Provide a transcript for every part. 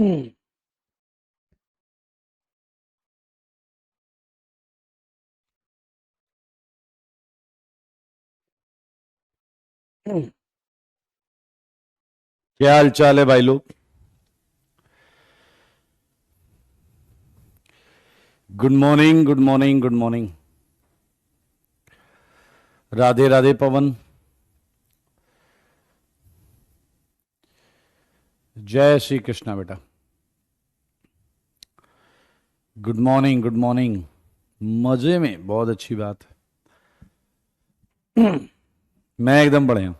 हम्म, हम्म। क्या हाल चाल है भाई लोग। Good morning, good morning, good morning. Radhe Radhe Pawan. जय श्री कृष्णा बेटा। Good morning, good morning. मजे में, बहुत अच्छी बात है। मैं एकदम बढ़िया।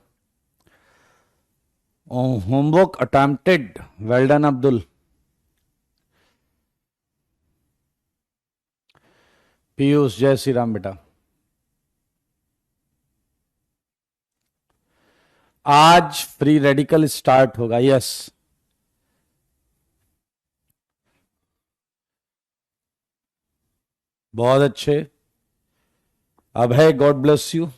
Homework attempted. Well done Abdul. Piyush, जय श्री राम बेटा। आज फ्री रेडिकल स्टार्ट होगा, यस। बहुत अच्छे। Abhay, God bless you.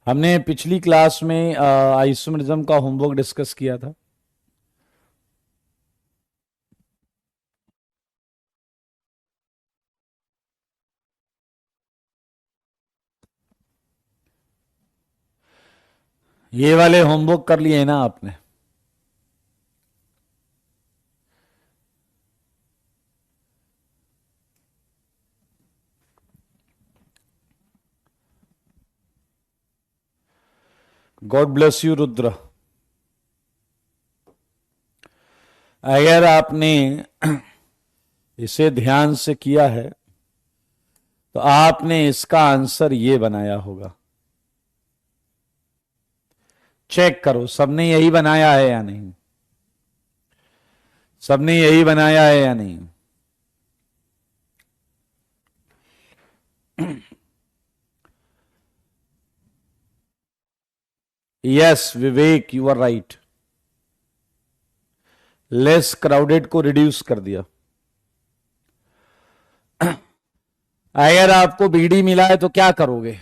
हमने पिछली क्लास में आइसोमेरिज्म का होमवर्क डिस्कस किया था। ये वाले होमवर्क कर लिए हैं ना आपने? God bless you Rudra. अगर आपने इसे ध्यान से किया है तो आपने इसका आंसर ये बनाया होगा। चेक करो, सबने यही बनाया है या नहीं? सबने यही बनाया है या नहीं? Yes Vivek, you are right. Less crowded को रिड्यूस कर दिया। अगर आपको बीडी मिला है तो क्या करोगे?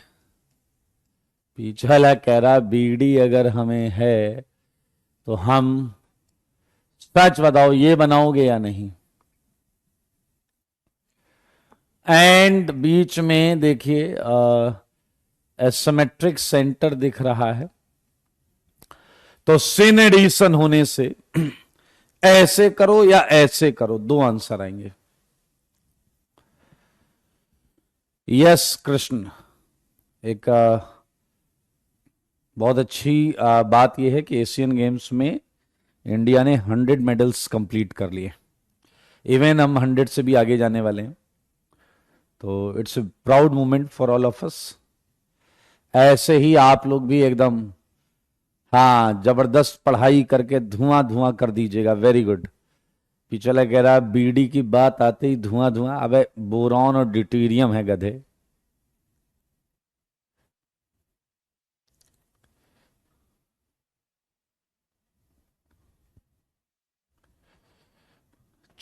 पीछे वाला कह रहा बीडी अगर हमें है तो हम, सच बताओ, ये बनाओगे या नहीं? एंड बीच में देखिए एसिमेट्रिक सेंटर दिख रहा है, तो सिन एडिशन होने से ऐसे करो या ऐसे करो, दो आंसर आएंगे। यस कृष्ण। एक बहुत अच्छी बात यह है कि एशियन गेम्स में इंडिया ने 100 मेडल्स कंप्लीट कर लिए। इवन हम 100 से भी आगे जाने वाले हैं, तो it's a proud moment for all of us. ऐसे ही आप लोग भी एकदम, हाँ, जबरदस्त पढ़ाई करके धुआं धुआं कर दीजिएगा। Very good. पिछला कह रहा बीडी की बात आते ही धुआं धुआं। अबे बोरॉन और ड्यूटेरियम है गधे।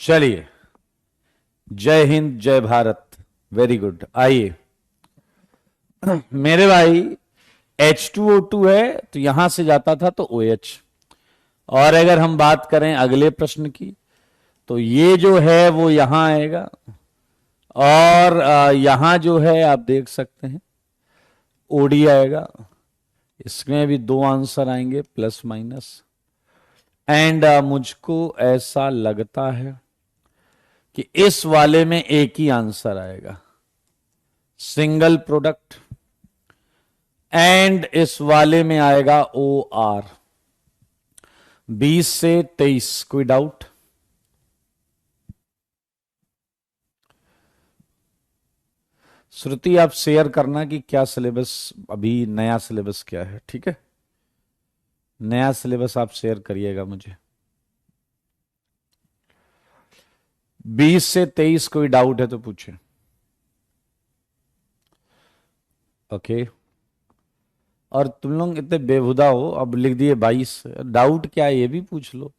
चलिए, जय हिंद, जय भारत। Very good. आइए मेरे भाई, H2O2 है तो यहां से जाता था तो OH। और अगर हम बात करें अगले प्रश्न की, तो ये जो है वो यहां आएगा, और यहां जो है आप देख सकते हैं OD आएगा। इसमें भी दो आंसर आएंगे, प्लस माइनस। एंड मुझको ऐसा लगता है कि इस वाले में एक ही आंसर आएगा, सिंगल प्रोडक्ट। एंड इस वाले में आएगा OR। 20 से 23, कोई डाउट? श्रुति, आप शेयर करना कि क्या सिलेबस, अभी नया सिलेबस क्या है, ठीक है? नया सिलेबस आप शेयर करिएगा मुझे। 20 से 23 कोई डाउट है तो पूछे। ओके। और तुम लोग इतने बेहुदा हो, अब लिख दिए 22। डाउट क्या है ये भी पूछ लो।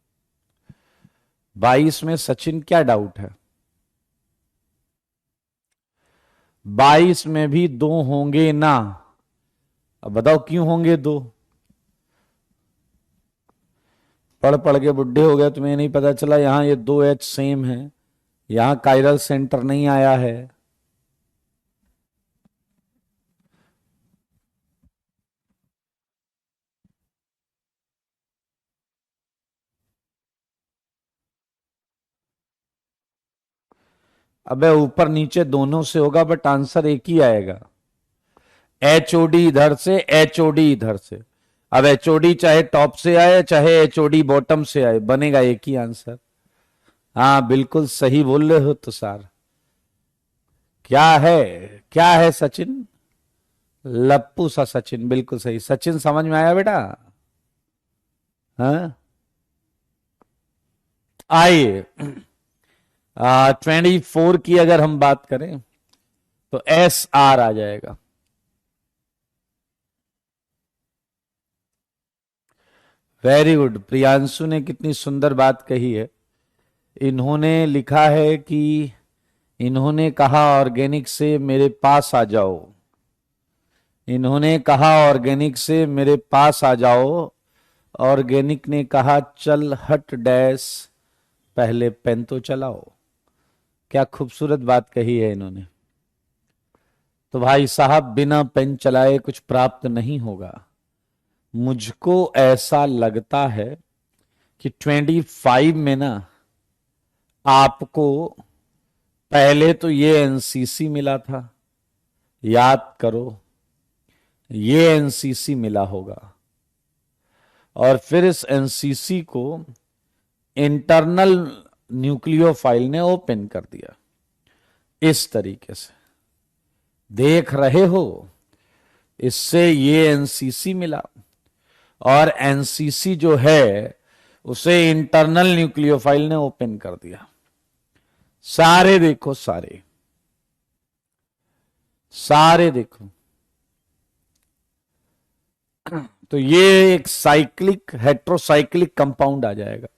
22 में सचिन क्या डाउट है? 22 में भी दो होंगे ना? अब बताओ क्यों होंगे दो? पढ़ पढ़ के बुढ़े हो गए, तुम्हें नहीं पता चला यहां ये 2H सेम है, यहां कायरल सेंटर नहीं आया है। अबे ऊपर नीचे दोनों से होगा, बट आंसर एक ही आएगा। HOD इधर से, HOD इधर से। अब HOD चाहे टॉप से आए चाहे HOD बॉटम से आए, बनेगा एक ही आंसर। हाँ बिल्कुल सही बोल रहे हो तुषार। क्या है, क्या है सचिन? लप्पू सा सचिन, बिल्कुल सही। सचिन समझ में आया बेटा? हाँ आइए 24 की अगर हम बात करें तो SR आ जाएगा। वेरी गुड, प्रियांशु ने कितनी सुंदर बात कही है। इन्होंने लिखा है कि इन्होंने कहा ऑर्गेनिक से मेरे पास आ जाओ, इन्होंने कहा ऑर्गेनिक से मेरे पास आ जाओ, ऑर्गेनिक ने कहा चल हट डैश पहले पेन तो चलाओ। क्या खूबसूरत बात कही है इन्होंने। तो भाई साहब बिना पेन चलाए कुछ प्राप्त नहीं होगा। मुझको ऐसा लगता है कि 25 में ना आपको पहले तो ये एनसीसी मिला था, याद करो, ये एनसीसी मिला होगा, और फिर इस एनसीसी को इंटरनल न्यूक्लियोफाइल ने ओपन कर दिया इस तरीके से, देख रहे हो। इससे ये एनसीसी मिला, और एनसीसी जो है उसे इंटरनल न्यूक्लियोफाइल ने ओपन कर दिया। सारे देखो, सारे सारे देखो। तो ये एक साइक्लिक हेट्रोसाइक्लिक कंपाउंड आ जाएगा।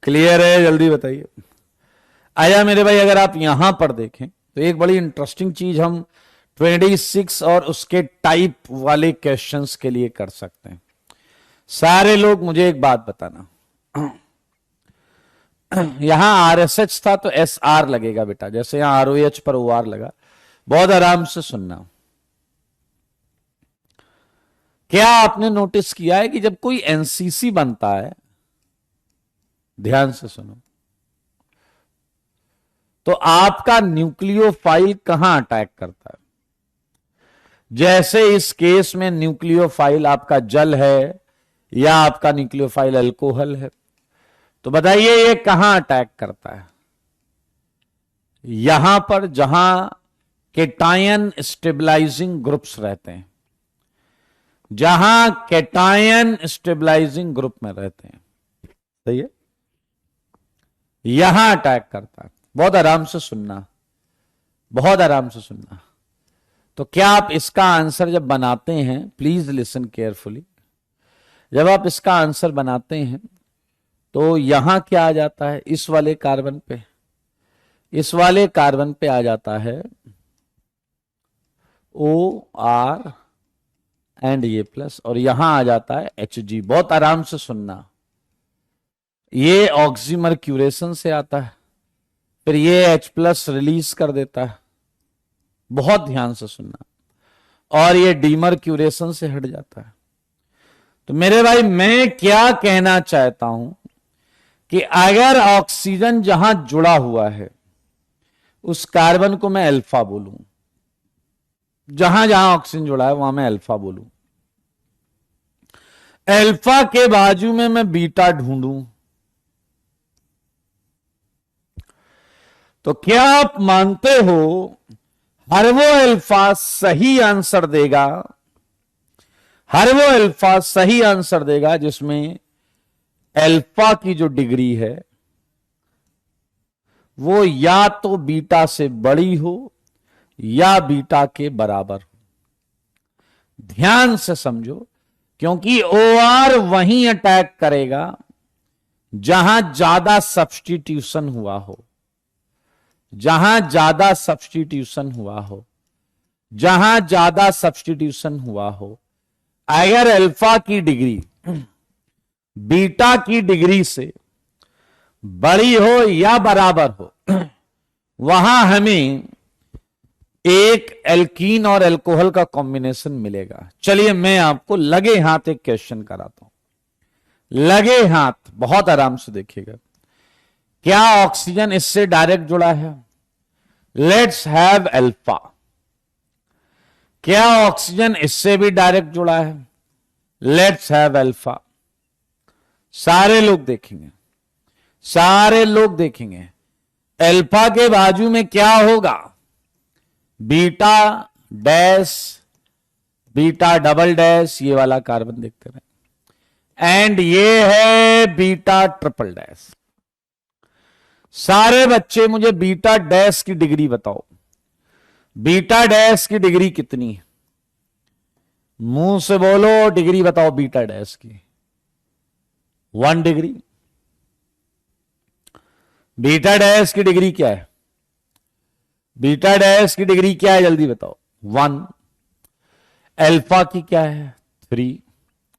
क्लियर है? जल्दी बताइए। आया मेरे भाई, अगर आप यहां पर देखें तो एक बड़ी इंटरेस्टिंग चीज हम 26 और उसके टाइप वाले क्वेश्चंस के लिए कर सकते हैं। सारे लोग मुझे एक बात बताना, यहां RSH था तो SR लगेगा बेटा, जैसे यहां ROH पर OR लगा। बहुत आराम से सुनना। क्या आपने नोटिस किया है कि जब कोई एनसीसी बनता है, ध्यान से सुनो, तो आपका न्यूक्लियोफाइल कहां अटैक करता है? जैसे इस केस में न्यूक्लियोफाइल आपका जल है या आपका न्यूक्लियोफाइल अल्कोहल है, तो बताइए ये कहां अटैक करता है? यहां पर जहां केटायन स्टेबलाइजिंग ग्रुप्स रहते हैं, जहां केटायन स्टेबलाइजिंग ग्रुप में रहते हैं, सही है, यहां अटैक करता है। बहुत आराम से सुनना, बहुत आराम से सुनना। तो क्या आप इसका आंसर जब बनाते हैं, प्लीज लिसन केयरफुली, जब आप इसका आंसर बनाते हैं तो यहां क्या आ जाता है? इस वाले कार्बन पे, इस वाले कार्बन पे आ जाता है OR एंड ये प्लस, और यहां आ जाता है Hg। बहुत आराम से सुनना, ये ऑक्सीमर्क्यूरेशन से आता है, फिर ये H+ रिलीज कर देता है, बहुत ध्यान से सुनना, और ये डीमर्क्यूरेशन से हट जाता है। तो मेरे भाई मैं क्या कहना चाहता हूं कि अगर ऑक्सीजन जहां जुड़ा हुआ है उस कार्बन को मैं अल्फा बोलूं, जहां जहां ऑक्सीजन जुड़ा है वहां मैं अल्फा बोलूं, अल्फा के बाजू में मैं बीटा ढूंढूं, तो क्या आप मानते हो हर वो अल्फा सही आंसर देगा? हर वो अल्फा सही आंसर देगा जिसमें अल्फा की जो डिग्री है वो या तो बीटा से बड़ी हो या बीटा के बराबर हो। ध्यान से समझो, क्योंकि OR वहीं अटैक करेगा जहां ज्यादा सब्स्टिट्यूशन हुआ हो, जहां ज्यादा सब्स्टिट्यूशन हुआ हो। जहां ज्यादा सब्स्टिट्यूशन हुआ हो। अगर अल्फा की डिग्री बीटा की डिग्री से बड़ी हो या बराबर हो, वहां हमें एक एल्कीन और अल्कोहल का कॉम्बिनेशन मिलेगा। चलिए मैं आपको लगे हाथ एक क्वेश्चन कराता हूं। लगे हाथ, बहुत आराम से देखिएगा। क्या ऑक्सीजन इससे डायरेक्ट जुड़ा है? Let's have alpha. क्या ऑक्सीजन इससे भी डायरेक्ट जुड़ा है? Let's have alpha. सारे लोग देखेंगे, सारे लोग देखेंगे अल्फा के बाजू में क्या होगा? Beta dash, beta double dash, ये वाला कार्बन देखते रहे, एंड ये है बीटा ट्रिपल डैश। सारे बच्चे मुझे बीटा डैश की डिग्री बताओ। बीटा डैश की डिग्री कितनी है? मुंह से बोलो, डिग्री बताओ बीटा डैश की। 1 डिग्री। बीटा डैश की डिग्री क्या है? बीटा डैश की डिग्री क्या है, जल्दी बताओ। 1। अल्फा की क्या है? 3।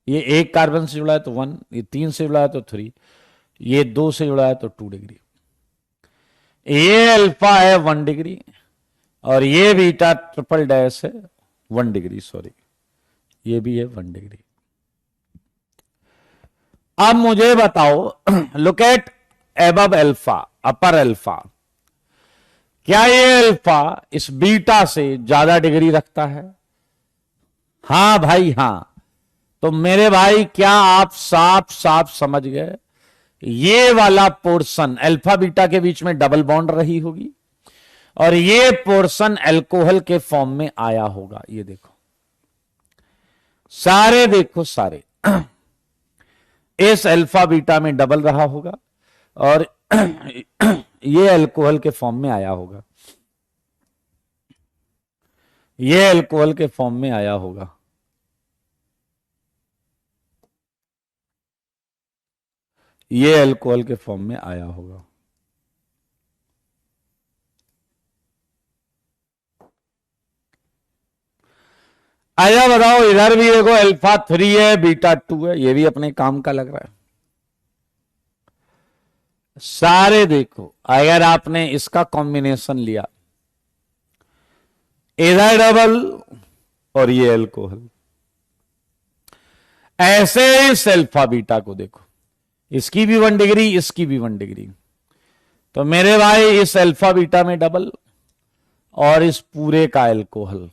ये एक कार्बन से जुड़ा है तो 1, ये 3 से जुड़ा है तो 3, ये 2 से जुड़ा है तो 2 डिग्री। ये अल्फा है 1 डिग्री और ये बीटा ट्रिपल डैश है 1 डिग्री, सॉरी ये भी है 1 डिग्री। अब मुझे बताओ, look at above alpha, upper alpha, क्या ये अल्फा इस बीटा से ज्यादा डिग्री रखता है? हां भाई हां। तो मेरे भाई क्या आप साफ साफ समझ गए? ये वाला पोर्शन अल्फा बीटा के बीच में डबल बॉन्ड रही होगी और ये पोर्शन अल्कोहल के फॉर्म में आया होगा। ये देखो, सारे देखो, सारे इस अल्फा बीटा में डबल रहा होगा और ये अल्कोहल के फॉर्म में आया होगा, ये अल्कोहल के फॉर्म में आया होगा। ये अल्कोहल के फॉर्म में आया होगा। आया बताओ, इधर भी देखो अल्फा 3 है, बीटा 2 है, ये भी अपने काम का लग रहा है। सारे देखो, अगर आपने इसका कॉम्बिनेशन लिया, इधर डबल और ये अल्कोहल, ऐसे इस अल्फा बीटा को देखो, इसकी भी 1 डिग्री, इसकी भी 1 डिग्री। तो मेरे भाई इस अल्फा बीटा में डबल और इस पूरे का अल्कोहल,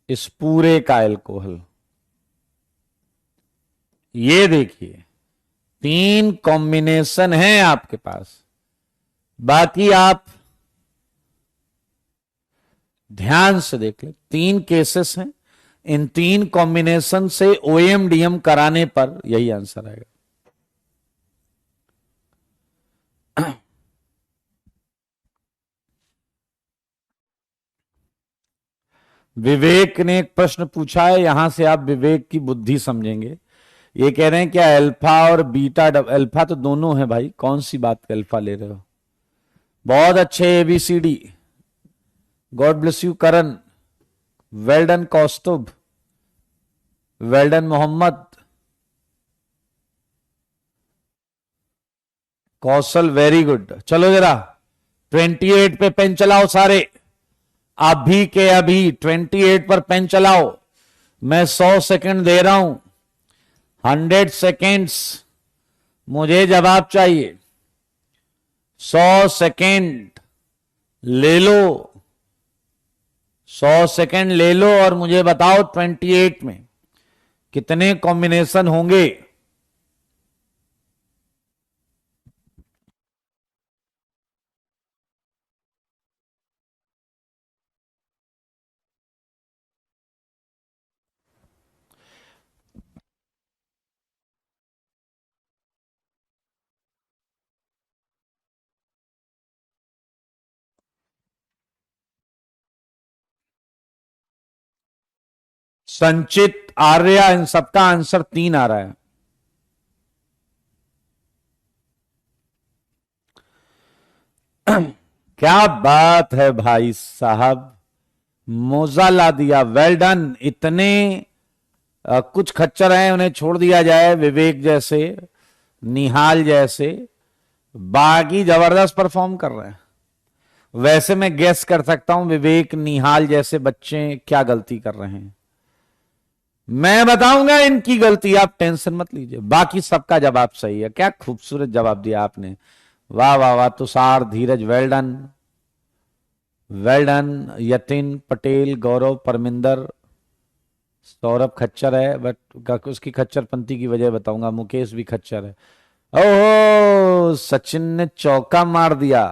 इस पूरे का अल्कोहल। ये देखिए 3 कॉम्बिनेशन है आपके पास। बाकी आप ध्यान से देख ले, 3 केसेस हैं। इन 3 कॉम्बिनेशन से ओएमडीएम कराने पर यही आंसर आएगा। विवेक ने एक प्रश्न पूछा है, यहां से आप विवेक की बुद्धि समझेंगे। ये कह रहे हैं क्या अल्फा और बीटा अल्फा तो दोनों है भाई, कौन सी बात का अल्फा ले रहे हो? बहुत अच्छे, ABCD, god bless you Karan, well done Kaustubh, well done Mohammad, Kaushal, very good. चलो जरा 28 पे पेन चलाओ सारे, अभी के अभी 28 पर पेन चलाओ। मैं 100 सेकंड दे रहा हूं, 100 सेकेंड्स, मुझे जवाब चाहिए। 100 सेकेंड ले लो, 100 सेकेंड ले लो और मुझे बताओ 28 में कितने कॉम्बिनेशन होंगे? संचित, आर्या, इन सबका आंसर 3 आ रहा है। क्या बात है भाई साहब, मोजा ला दिया, वेल डन। इतने कुछ खच्चर हैं, उन्हें छोड़ दिया जाए, विवेक जैसे, निहाल जैसे, बाकी जबरदस्त परफॉर्म कर रहे हैं। वैसे मैं गेस कर सकता हूं विवेक निहाल जैसे बच्चे क्या गलती कर रहे हैं, मैं बताऊंगा इनकी गलती, आप टेंशन मत लीजिए। बाकी सबका जवाब सही है। क्या खूबसूरत जवाब दिया आपने, वाह वाह वाह। Tushar, Dheeraj, well done, well done. Yatin Patel, Gaurav, Parminder, Saurabh खच्चर है बट उसकी खच्चर पंथी की वजह बताऊंगा। मुकेश भी खच्चर है। ओहो, सचिन ने चौका मार दिया।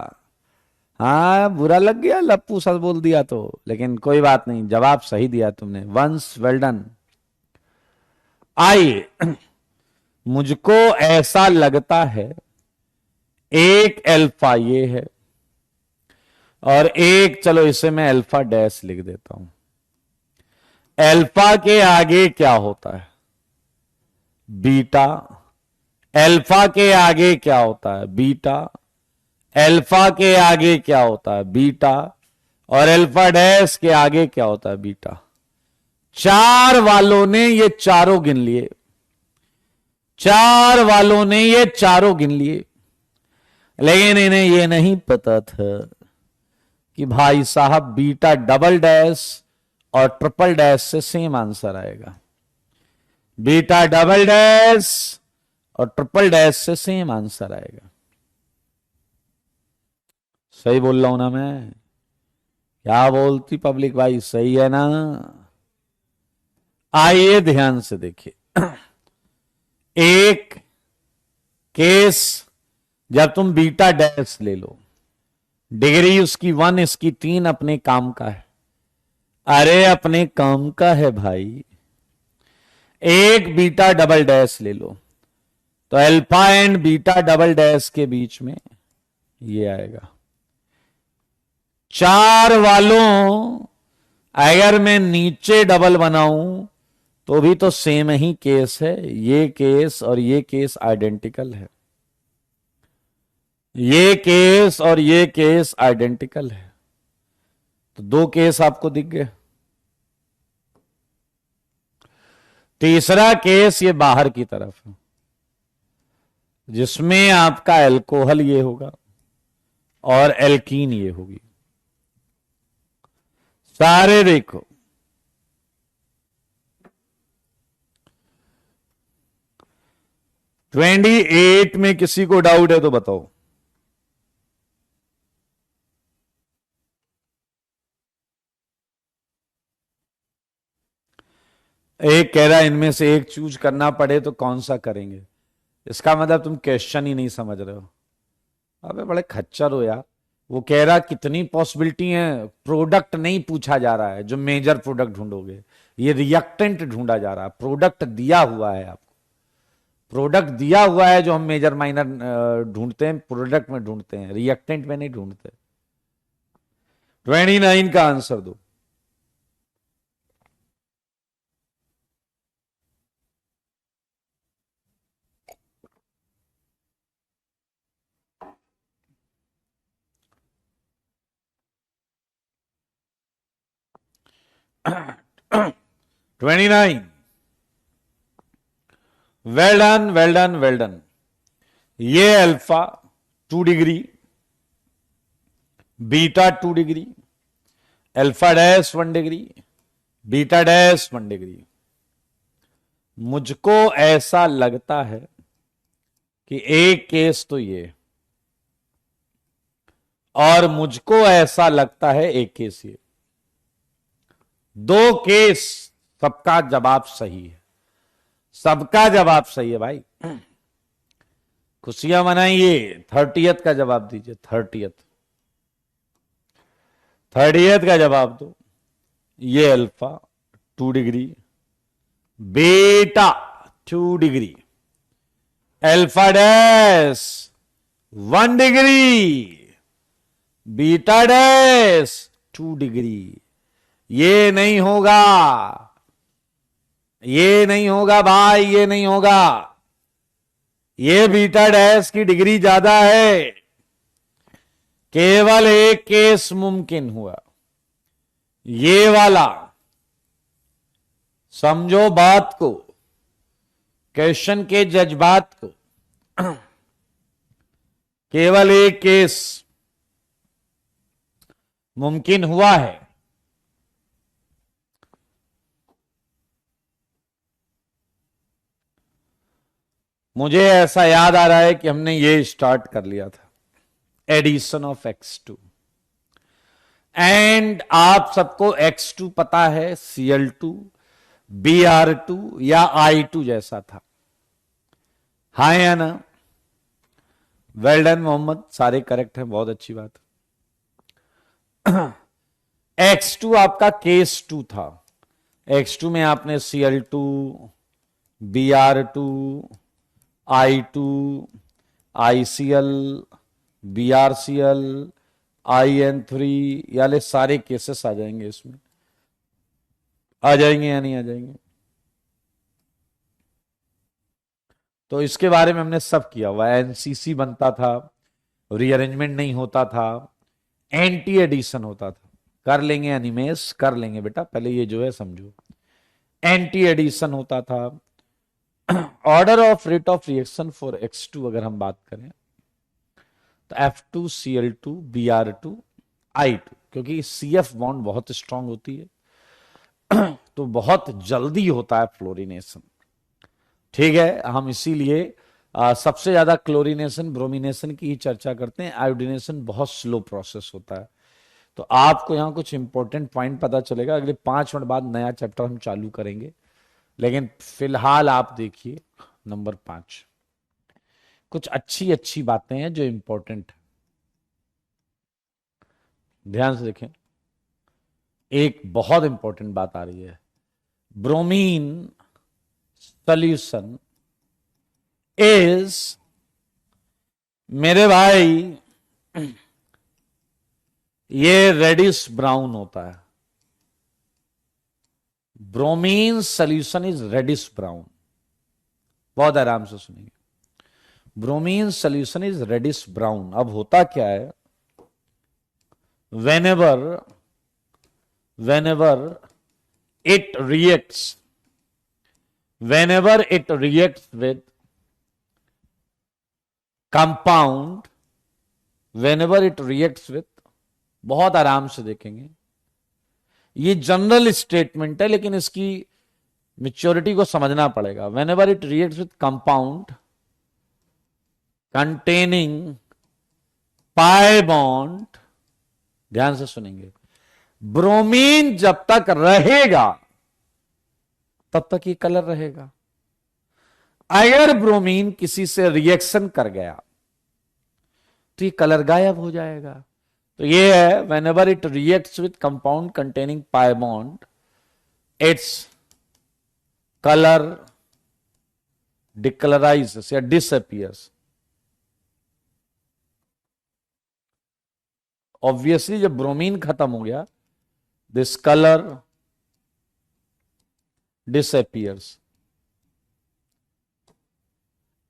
हाँ, बुरा लग गया, लप्पू सच बोल दिया तो, लेकिन कोई बात नहीं, जवाब सही दिया तुमने। Once, well done. आइए, मुझको ऐसा लगता है एक अल्फा ये है, और एक, चलो इसे मैं अल्फा डैश लिख देता हूं। अल्फा के आगे क्या होता है, बीटा। अल्फा के आगे क्या होता है, बीटा। अल्फा के आगे क्या होता है, बीटा। और अल्फा डैश के आगे क्या होता है, बीटा। चार वालों ने ये चारों गिन लिए, चार वालों ने ये चारों गिन लिए, लेकिन इन्हें ये नहीं पता था कि भाई साहब बीटा डबल डैश और ट्रिपल डैश से सेम आंसर आएगा। बीटा डबल डैश और ट्रिपल डैश से सेम आंसर आएगा। सही बोल रहा हूं ना मैं, क्या बोलती पब्लिक भाई, सही है ना। आइए ध्यान से देखिए, एक केस, जब तुम बीटा डैश ले लो, डिग्री उसकी 1, इसकी 3, अपने काम का है। अरे अपने काम का है भाई। एक बीटा डबल डैश ले लो, तो alpha and beta double dash के बीच में ये आएगा। चार वालों, अगर मैं नीचे डबल बनाऊं तो भी तो सेम ही केस है। ये केस और ये केस आइडेंटिकल है, ये केस और ये केस आइडेंटिकल है। तो दो केस आपको दिख गए। तीसरा केस ये बाहर की तरफ है, जिसमें आपका एल्कोहल ये होगा और एल्कीन ये होगी। सारे देखो, ट्वेंटी 28 में किसी को डाउट है तो बताओ। एक कह रहा है इनमें से एक चूज करना पड़े तो कौन सा करेंगे। इसका मतलब तुम क्वेश्चन ही नहीं समझ रहे हो। अबे बड़े खच्चर हो यार। वो कह रहा कितनी पॉसिबिलिटी है, प्रोडक्ट नहीं पूछा जा रहा है जो मेजर प्रोडक्ट ढूंढोगे, ये रिएक्टेंट ढूंढा जा रहा है। प्रोडक्ट दिया हुआ है आपको, प्रोडक्ट दिया हुआ है जो हम मेजर माइनर ढूंढते हैं, प्रोडक्ट में ढूंढते हैं, रिएक्टेंट में नहीं ढूंढते। 29 का आंसर दो। Twenty nine, well done, well done, well done. ये alpha 2 degree, beta 2 degree, alpha dash 1 degree, beta dash 1 degree. मुझको ऐसा लगता है कि एक केस तो ये, और मुझको ऐसा लगता है एक केस ये। दो केस, सबका जवाब सही है, सबका जवाब सही है भाई। खुशियां मनाइए। 30th का जवाब दीजिए, 30th का जवाब दो। ये alpha 2 degree, beta 2 degree, alpha dash 1 degree, beta dash 2 degree. ये नहीं होगा, ये नहीं होगा भाई, ये नहीं होगा। ये बीटा डैश की डिग्री ज्यादा है। केवल एक केस मुमकिन हुआ, ये वाला समझो बात को, क्वेश्चन के जज्बात को। केवल एक केस मुमकिन हुआ है, मुझे ऐसा याद आ रहा है कि हमने ये स्टार्ट कर लिया था, एडिशन ऑफ x2। एंड आप सबको x2 पता है, Cl2, Br2 या I2 जैसा था, हाँ या ना? वेल डन मोहम्मद, सारे करेक्ट हैं, बहुत अच्छी बात। x2 आपका केस 2 था। x2 में आपने Cl2, Br2, I2, ICl, BrCl, IN3, Yale सारे केसेस आ जाएंगे इसमें। आ जाएंगे या नहीं आ जाएंगे? तो इसके बारे में हमने सब किया हुआ है। एनसीसी बनता था, रीअरेंजमेंट नहीं होता था, एंटी एडिशन होता था। कर लेंगे एनिमेस, कर लेंगे बेटा, पहले ये जो है समझो। एंटी एडिशन होता था। Order of rate of reaction for x2 अगर हम बात करें तो F2Cl2 Br2 I2, क्योंकि CF बॉन्ड बहुत स्ट्रांग होती है तो बहुत जल्दी होता है फ्लोरिनेशन। ठीक है, हम इसीलिए सबसे ज्यादा क्लोरिनेशन ब्रोमिनेशन की ही चर्चा करते हैं। आयोडिनेशन बहुत स्लो प्रोसेस होता है। तो आपको यहां कुछ इंपॉर्टेंट पॉइंट पता चलेगा। अगले 5 मिनट बाद नया चैप्टर हम चालू करेंगे, लेकिन फिलहाल आप देखिए नंबर 5, कुछ अच्छी अच्छी बातें हैं जो इंपॉर्टेंट है, ध्यान से देखें। एक बहुत इंपॉर्टेंट बात आ रही है, ब्रोमीन सॉल्यूशन इज, मेरे भाई ये रेडिश ब्राउन होता है। Bromine solution is reddish brown, बहुत आराम से सुनिए। Bromine solution is reddish brown. अब होता क्या है, whenever it reacts with compound, whenever it reacts with, बहुत आराम से देखेंगे, ये जनरल स्टेटमेंट है लेकिन इसकी मेच्योरिटी को समझना पड़ेगा। whenever it reacts with compound containing pi bond, ध्यान से सुनेंगे, ब्रोमीन जब तक रहेगा तब तक ये कलर रहेगा। अगर ब्रोमीन किसी से रिएक्शन कर गया तो ये कलर गायब हो जाएगा। तो ये है, whenever it reacts with compound containing pi bond, its color decolorizes या disappears। ऑब्वियसली जब ब्रोमीन खत्म हो गया, दिस कलर डिसअपियर्स।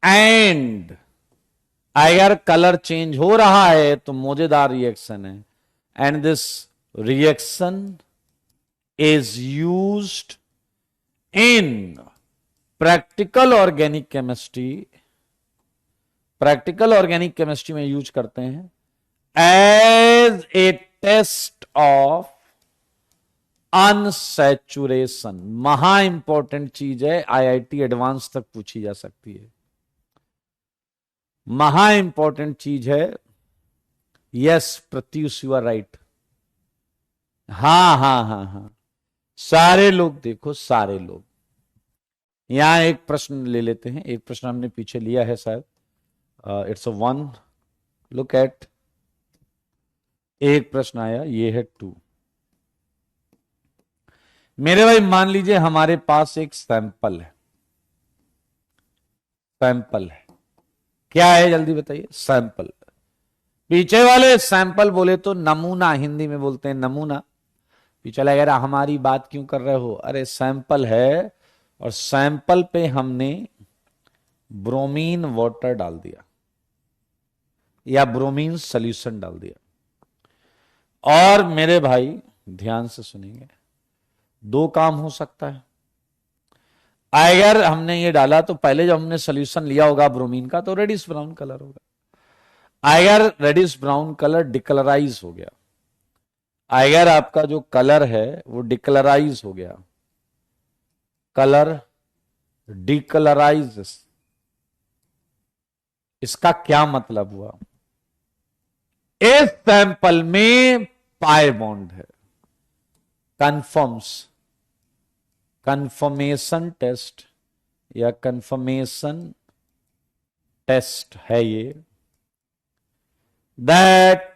एंड अगर कलर चेंज हो रहा है तो मौजेदार रिएक्शन है। And this reaction is used in practical organic chemistry. Practical organic chemistry में यूज करते हैं as a test of unsaturation। महा इंपॉर्टेंट चीज है, आईआईटी एडवांस तक पूछी जा सकती है। महा इंपॉर्टेंट चीज है। Yes Pratyush, you are right. हाँ हाँ हाँ हाँ, सारे लोग देखो, सारे लोग। यहां एक प्रश्न ले लेते हैं, एक प्रश्न हमने पीछे लिया है शायद। It's a 1, look at. एक प्रश्न आया, ये है 2। मेरे भाई मान लीजिए हमारे पास एक सैंपल है। सैंपल है, क्या है जल्दी बताइए? सैंपल। पीछे वाले सैंपल बोले तो नमूना, हिंदी में बोलते हैं नमूना। पीछे लगा हमारी बात क्यों कर रहे हो? अरे सैंपल है और सैंपल पे हमने ब्रोमीन वाटर डाल दिया या ब्रोमीन सॉल्यूशन डाल दिया। और मेरे भाई ध्यान से सुनेंगे, दो काम हो सकता है। अगर हमने ये डाला तो पहले जब हमने सोल्यूशन लिया होगा ब्रोमीन का तो रेडिश ब्राउन कलर होगा। अगर रेडिश ब्राउन कलर डिकलराइज हो गया, अगर आपका जो कलर है वो डिकलराइज हो गया, कलर डिकलराइज, इसका क्या मतलब हुआ? इस सैंपल में पाई बॉन्ड है, कन्फर्म्स, कंफर्मेशन टेस्ट या कंफर्मेशन टेस्ट है ये, that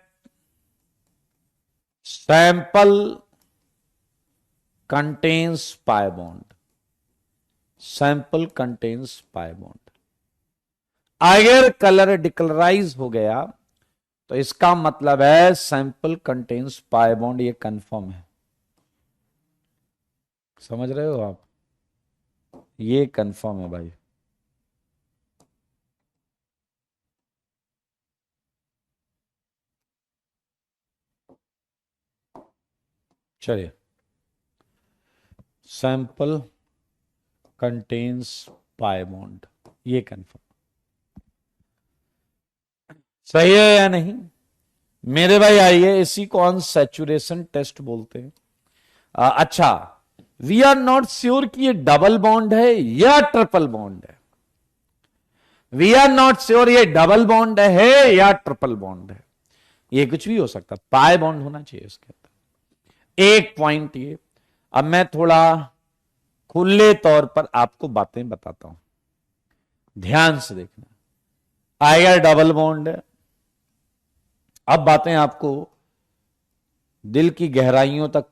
sample contains pi bond, sample contains pi bond. अगर कलर डिकलराइज हो गया तो इसका मतलब है सैंपल कंटेन्स पाई बॉन्ड, ये कंफर्म है। समझ रहे हो आप? ये कंफर्म है भाई। चलिए, सैंपल कंटेन्स पाई बॉन्ड, ये कंफर्म सही है या नहीं मेरे भाई? आइए, इसी को अनसैचुरेशन टेस्ट बोलते हैं। अच्छा, वी आर नॉट श्योर कि ये डबल बॉन्ड है या ट्रिपल बॉन्ड है। वी आर नॉट श्योर ये डबल बॉन्ड है या ट्रिपल बॉन्ड है, ये कुछ भी हो सकता, पाई बॉन्ड होना चाहिए इसके अंदर। एक पॉइंट ये, अब मैं थोड़ा खुले तौर पर आपको बातें बताता हूं, ध्यान से देखना। अगर डबल बॉन्ड है, अब बातें आपको दिल की गहराइयों तक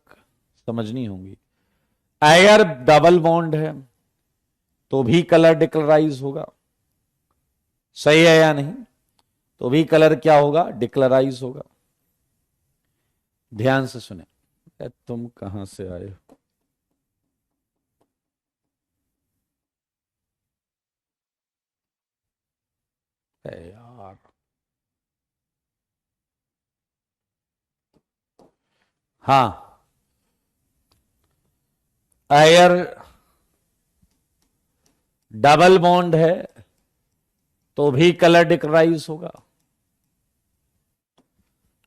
समझनी होंगी। अगर डबल बॉन्ड है तो भी कलर डिक्लराइज होगा, सही है या नहीं? तो भी कलर क्या होगा? डिक्लराइज होगा। ध्यान से सुने, तुम कहां से आए हो? यार, हाँ, अगर डबल बॉन्ड है तो भी कलर डिक्लराइज होगा।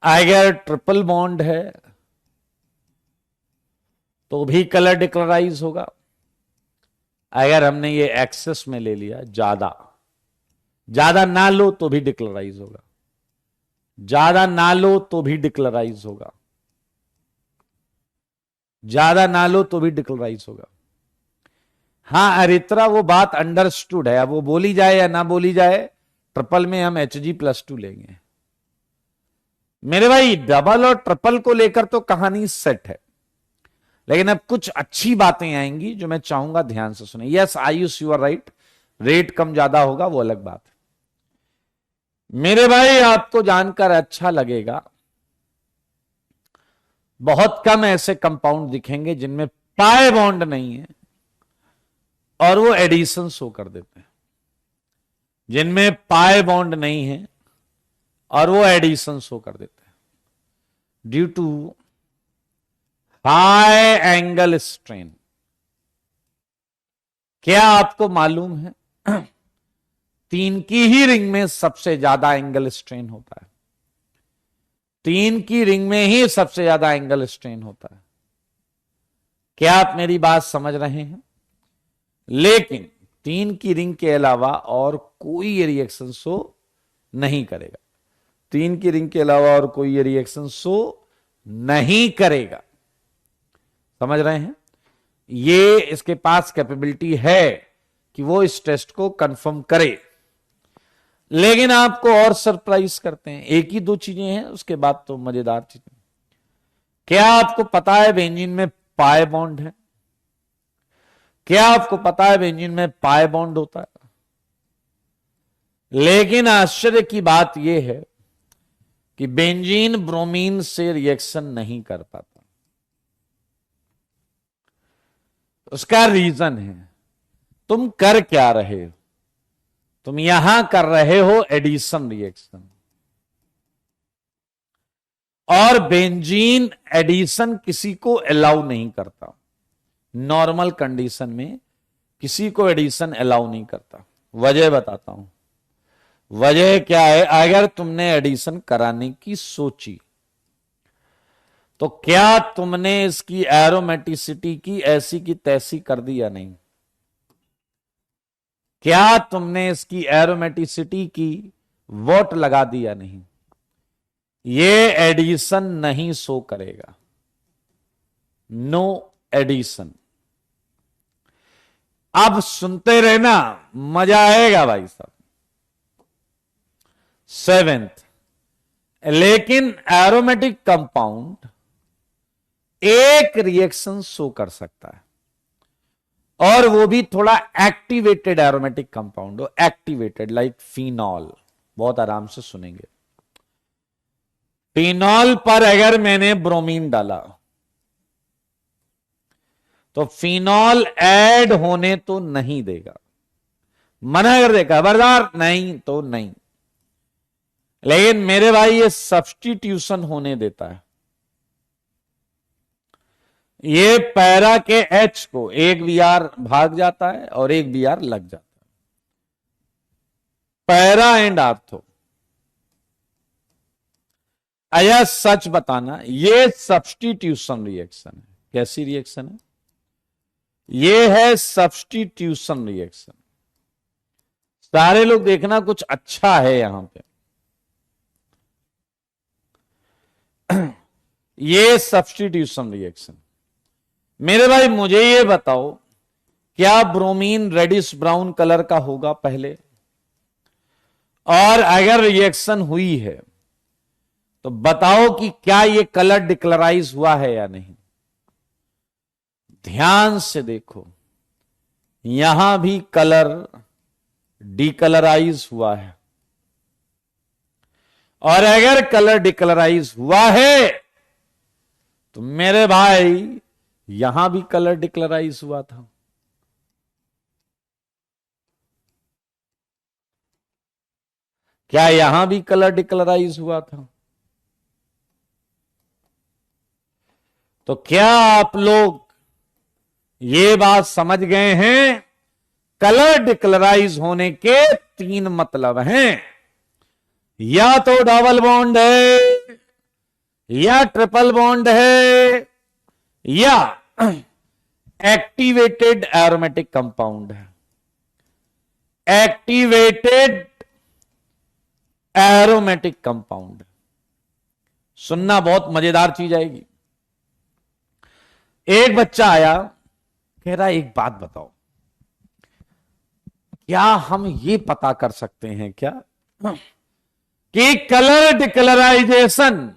अगर ट्रिपल बॉन्ड है तो भी कलर डिक्लराइज होगा। अगर हमने ये एक्सेस में ले लिया, ज्यादा ज्यादा ना लो तो भी डिक्लराइज होगा, ज्यादा ना लो तो भी डिक्लराइज होगा, ज्यादा ना लो तो भी डिक्लराइज होगा। हाँ अरित्रा, वो बात अंडरस्टूड है। अब वो बोली जाए या ना बोली जाए, ट्रिपल में हम Hg+2 लेंगे मेरे भाई। डबल और ट्रिपल को लेकर तो कहानी सेट है, लेकिन अब कुछ अच्छी बातें आएंगी जो मैं चाहूंगा ध्यान से सुने। Yes Ayush, you are right, rate कम ज्यादा होगा वो अलग बात है मेरे भाई। आपको जानकर अच्छा लगेगा, बहुत कम ऐसे कंपाउंड दिखेंगे जिनमें पाई बॉन्ड नहीं है और वो एडिशन शो कर देते हैं, जिनमें पाई बॉन्ड नहीं है और वो एडिशन शो कर देते हैं, due to high angle strain. क्या आपको मालूम है 3 की ही रिंग में सबसे ज्यादा एंगल स्ट्रेन होता है? 3 की रिंग में ही सबसे ज्यादा एंगल स्ट्रेन होता है। क्या आप मेरी बात समझ रहे हैं? लेकिन 3 की रिंग के अलावा और कोई रिएक्शन शो नहीं करेगा। 3 की रिंग के अलावा और कोई रिएक्शन शो नहीं करेगा। समझ रहे हैं? ये इसके पास कैपेबिलिटी है कि वो इस टेस्ट को कंफर्म करे। लेकिन आपको और सरप्राइज करते हैं, एक ही 2 चीजें हैं, उसके बाद तो मजेदार चीजें। क्या आपको पता है बेंजीन में पाई बॉन्ड है? क्या आपको पता है बेंजीन में पाई बॉन्ड होता है? लेकिन आश्चर्य की बात यह है कि बेंजीन ब्रोमीन से रिएक्शन नहीं कर पाता। उसका रीजन है, तुम कर क्या रहे हो? तुम यहां कर रहे हो एडिशन रिएक्शन, और बेंजीन एडिशन किसी को अलाउ नहीं करता, नॉर्मल कंडीशन में किसी को एडिशन अलाउ नहीं करता। वजह बताता हूं, वजह क्या है। अगर तुमने एडिशन कराने की सोची तो क्या तुमने इसकी एरोमेटिसिटी की ऐसी की तैसी कर दी या नहीं? क्या तुमने इसकी एरोमेटिसिटी की वोट लगा दी या नहीं? ये एडिशन नहीं शो करेगा, नो एडिशन। अब सुनते रहना, मजा आएगा भाई साहब। सेवेंथ, लेकिन एरोमेटिक कंपाउंड एक रिएक्शन शो कर सकता है, और वो भी थोड़ा एक्टिवेटेड एरोमेटिक कंपाउंड हो, एक्टिवेटेड लाइक फिनॉल। बहुत आराम से सुनेंगे। फिनॉल पर अगर मैंने ब्रोमीन डाला तो फिनॉल ऐड होने तो नहीं देगा, मना कर देगा, खबरदार नहीं तो नहीं। लेकिन मेरे भाई ये सब्स्टिट्यूशन होने देता है। ये पैरा के एच को एक बीआर भाग जाता है और एक बीआर लग जाता है, पैरा एंड आर्थो। आया सच बताना, ये सब्स्टिट्यूशन रिएक्शन है। कैसी रिएक्शन है? ये है सब्स्टिट्यूशन रिएक्शन। सारे लोग देखना, कुछ अच्छा है यहां पे। ये सब्स्टिट्यूशन रिएक्शन। मेरे भाई मुझे ये बताओ, क्या ब्रोमीन रेडिश ब्राउन कलर का होगा पहले? और अगर रिएक्शन हुई है तो बताओ कि क्या ये कलर डिक्लराइज हुआ है या नहीं? ध्यान से देखो, यहां भी कलर डिकलराइज हुआ है, और अगर कलर डिकलराइज हुआ है तो मेरे भाई यहां भी कलर डिक्लराइज हुआ था। क्या यहां भी कलर डिक्लराइज हुआ था? तो क्या आप लोग ये बात समझ गए हैं? कलर डिक्लराइज होने के तीन मतलब हैं, या तो डबल बॉन्ड है, या ट्रिपल बॉन्ड है, या एक्टिवेटेड एरोमेटिक कंपाउंड है। Activated aromatic compound. सुनना, बहुत मजेदार चीज आएगी। एक बच्चा आया, कह रहा एक बात बताओ, क्या हम ये पता कर सकते हैं क्या कि कलर डिक्लराइजेशन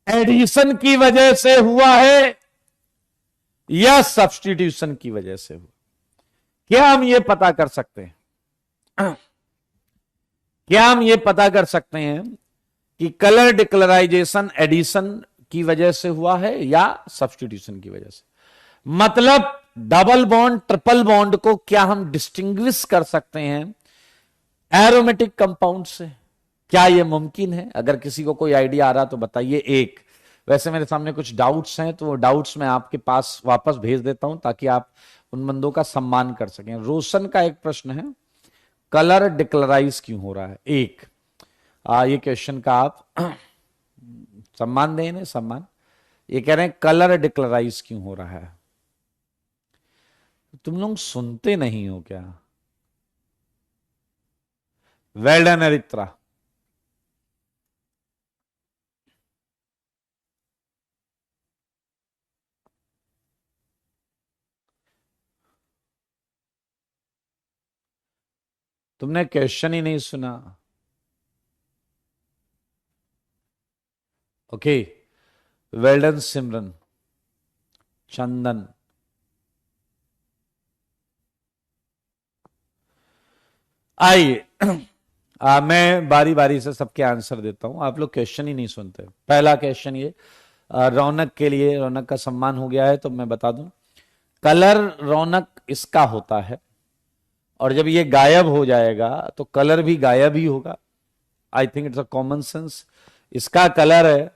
एडिशन की वजह से हुआ है या सब्स्टिट्यूशन की वजह से हुआ? क्या हम ये पता कर सकते हैं? क्या हम ये पता कर सकते हैं कि कलर डिक्लराइजेशन एडिशन की वजह से हुआ है या सब्स्टिट्यूशन की वजह से? मतलब डबल बॉन्ड ट्रिपल बॉन्ड को क्या हम डिस्टिंग्विश कर सकते हैं एरोमेटिक कंपाउंड से? क्या यह मुमकिन है? अगर किसी को कोई आइडिया आ रहा तो बताइए। एक, वैसे मेरे सामने कुछ डाउट्स हैं तो वो डाउट्स मैं आपके पास वापस भेज देता हूं ताकि आप उन बंदों का सम्मान कर सकें। रोशन का एक प्रश्न है, कलर डिक्लराइज क्यों हो रहा है? एक, ये क्वेश्चन का आप सम्मान दें इन्हें, सम्मान। ये कह रहे हैं कलर डिक्लराइज क्यों हो रहा है? तुम लोग सुनते नहीं हो क्या? Well done Aritra. तुमने क्वेश्चन ही नहीं सुना। ओके, वेल डन सिमरन, चंदन। आइए, मैं बारी बारी से सबके आंसर देता हूं, आप लोग क्वेश्चन ही नहीं सुनते। पहला क्वेश्चन ये रौनक के लिए, रौनक का सम्मान हो गया है तो मैं बता दूं, कलर रौनक इसका होता है, और जब ये गायब हो जाएगा तो कलर भी गायब ही होगा। I think it's a common sense. इसका कलर है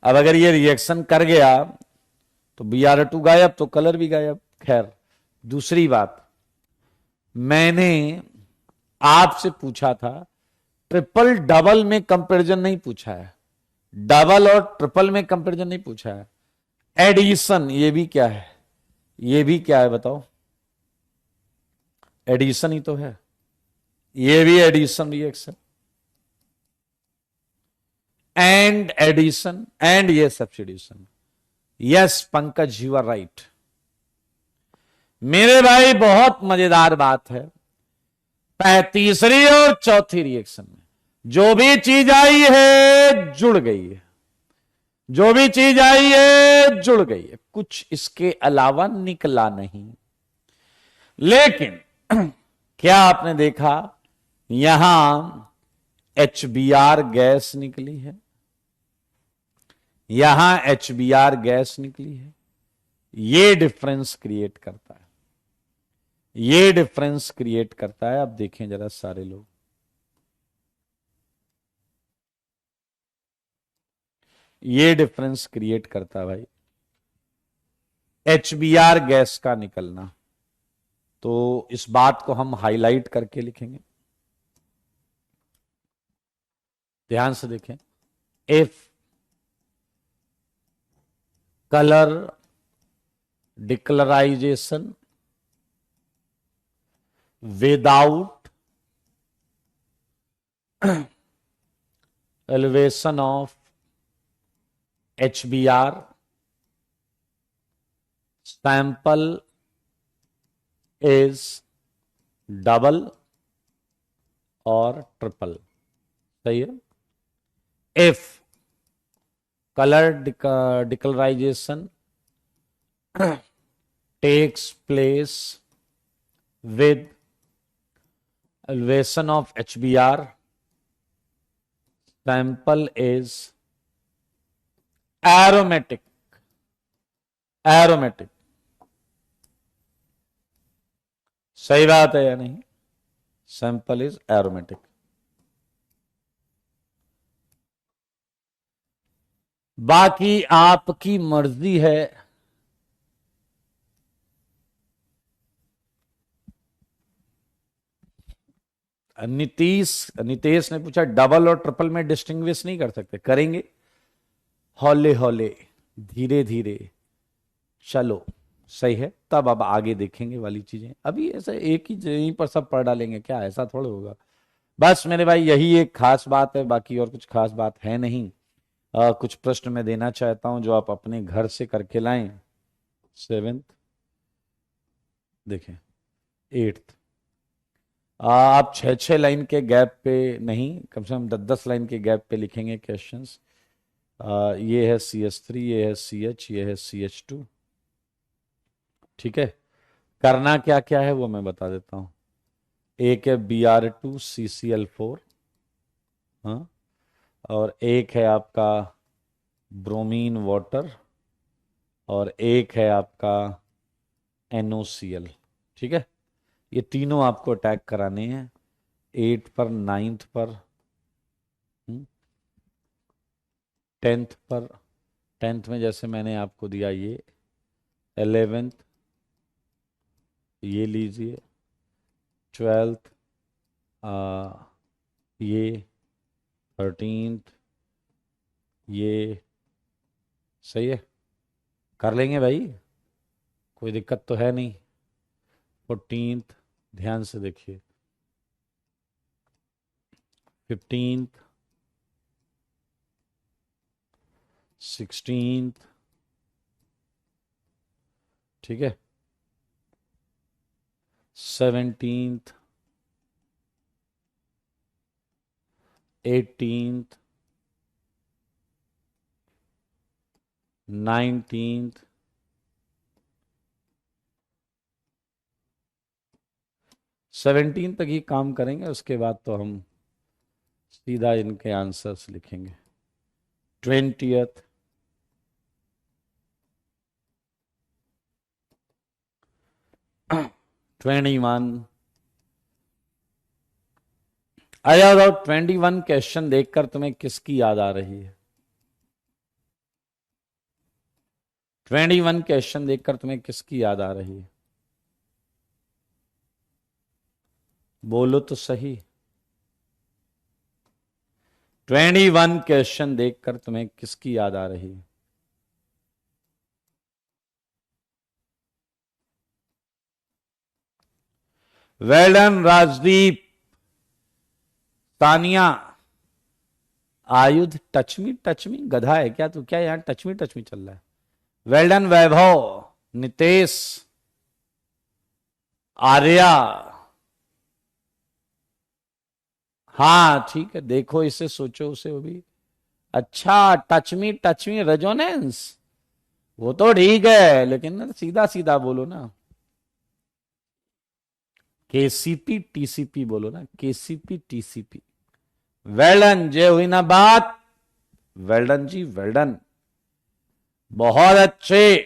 अब अगर ये रिएक्शन कर गया तो Br2 गायब, तो कलर भी गायब। खैर, दूसरी बात, मैंने आपसे पूछा था ट्रिपल डबल में कंपैरिजन नहीं पूछा है, डबल और ट्रिपल में कंपैरिजन नहीं पूछा है। एडिशन, ये भी क्या है, ये भी क्या है बताओ, एडिशन ही तो है, ये भी addition reaction, and addition, and ये substitution. Yes Pankaj, you are right. मेरे भाई बहुत मजेदार बात है, तीसरी और चौथी रिएक्शन में जो भी चीज आई है जुड़ गई है, जो भी चीज आई है जुड़ गई है, कुछ इसके अलावा निकला नहीं। लेकिन क्या आपने देखा, यहां HBr गैस निकली है, यहां HBr गैस निकली है। ये डिफरेंस क्रिएट करता है, ये डिफरेंस क्रिएट करता है। अब देखें जरा सारे लोग, ये डिफरेंस क्रिएट करता है भाई, HBr गैस का निकलना। तो इस बात को हम हाईलाइट करके लिखेंगे, ध्यान से देखें। If colour decolourization without elevation of HBr, sample is double और ट्रिपल, सही है। If colour decolourization takes place with elevation of HBr, sample is aromatic, aromatic। सही बात है या नहीं, सैंपल इज एरोमेटिक। बाकी आपकी मर्जी है, नितेश ने पूछा डबल और ट्रिपल में डिस्टिंग्विश नहीं कर सकते, करेंगे हौले हौले, धीरे धीरे, चलो सही है। तब अब आगे देखेंगे वाली चीजें, अभी ऐसा एक ही यहीं पर सब पढ़ डालेंगे क्या, ऐसा थोड़ा होगा। बस मेरे भाई यही एक खास बात है, बाकी और कुछ खास बात है नहीं। कुछ प्रश्न मैं देना चाहता हूं जो आप अपने घर से करके लाएं। 7th, देखें 8th, आप 6-6 लाइन के गैप पे नहीं, कम से कम 10-10 लाइन के गैप पे लिखेंगे क्वेश्चंस। ये है CH3, ये है CH, ये है CH2, ठीक है। करना क्या क्या है वो मैं बता देता हूं। एक है Br2 CCl4, हाँ, और एक है आपका ब्रोमीन वाटर, और एक है आपका NOCl, ठीक है। ये तीनों आपको अटैक कराने हैं 8 पर, 9th पर, 10th पर। 10th में जैसे मैंने आपको दिया ये, 11th ये लीजिए, 12th ये, 13th ये, सही है, कर लेंगे भाई, कोई दिक्कत तो है नहीं। 14th ध्यान से देखिए, 15th, 16th, ठीक है, 17th, 18th, 19th, 17 तक ही काम करेंगे, उसके बाद तो हम सीधा इनके आंसर्स लिखेंगे। 20th, 21, आया 21 क्वेश्चन देखकर तुम्हें किसकी याद आ रही है? 21 क्वेश्चन देखकर तुम्हें किसकी याद आ रही है? बोलो तो सही। 21 क्वेश्चन देखकर तुम्हें किसकी याद आ रही है? Well done Rajdeep. Tania. Ayudh touch मी गधा है क्या तू? क्या यहां टच मी चल रहा है? वेल डन वैभव। नितेश। आर्या। हाँ ठीक है, देखो इसे, सोचो उसे वो भी। अच्छा, टच मी रेजोनेंस, वो तो ठीक है, लेकिन ना सीधा सीधा बोलो ना। केसीपी टीसीपी बोलो ना, केसीपी टीसीपी। वेल डन, जय हुई ना बात। वेल डन जी, वेल डन, बहुत अच्छे।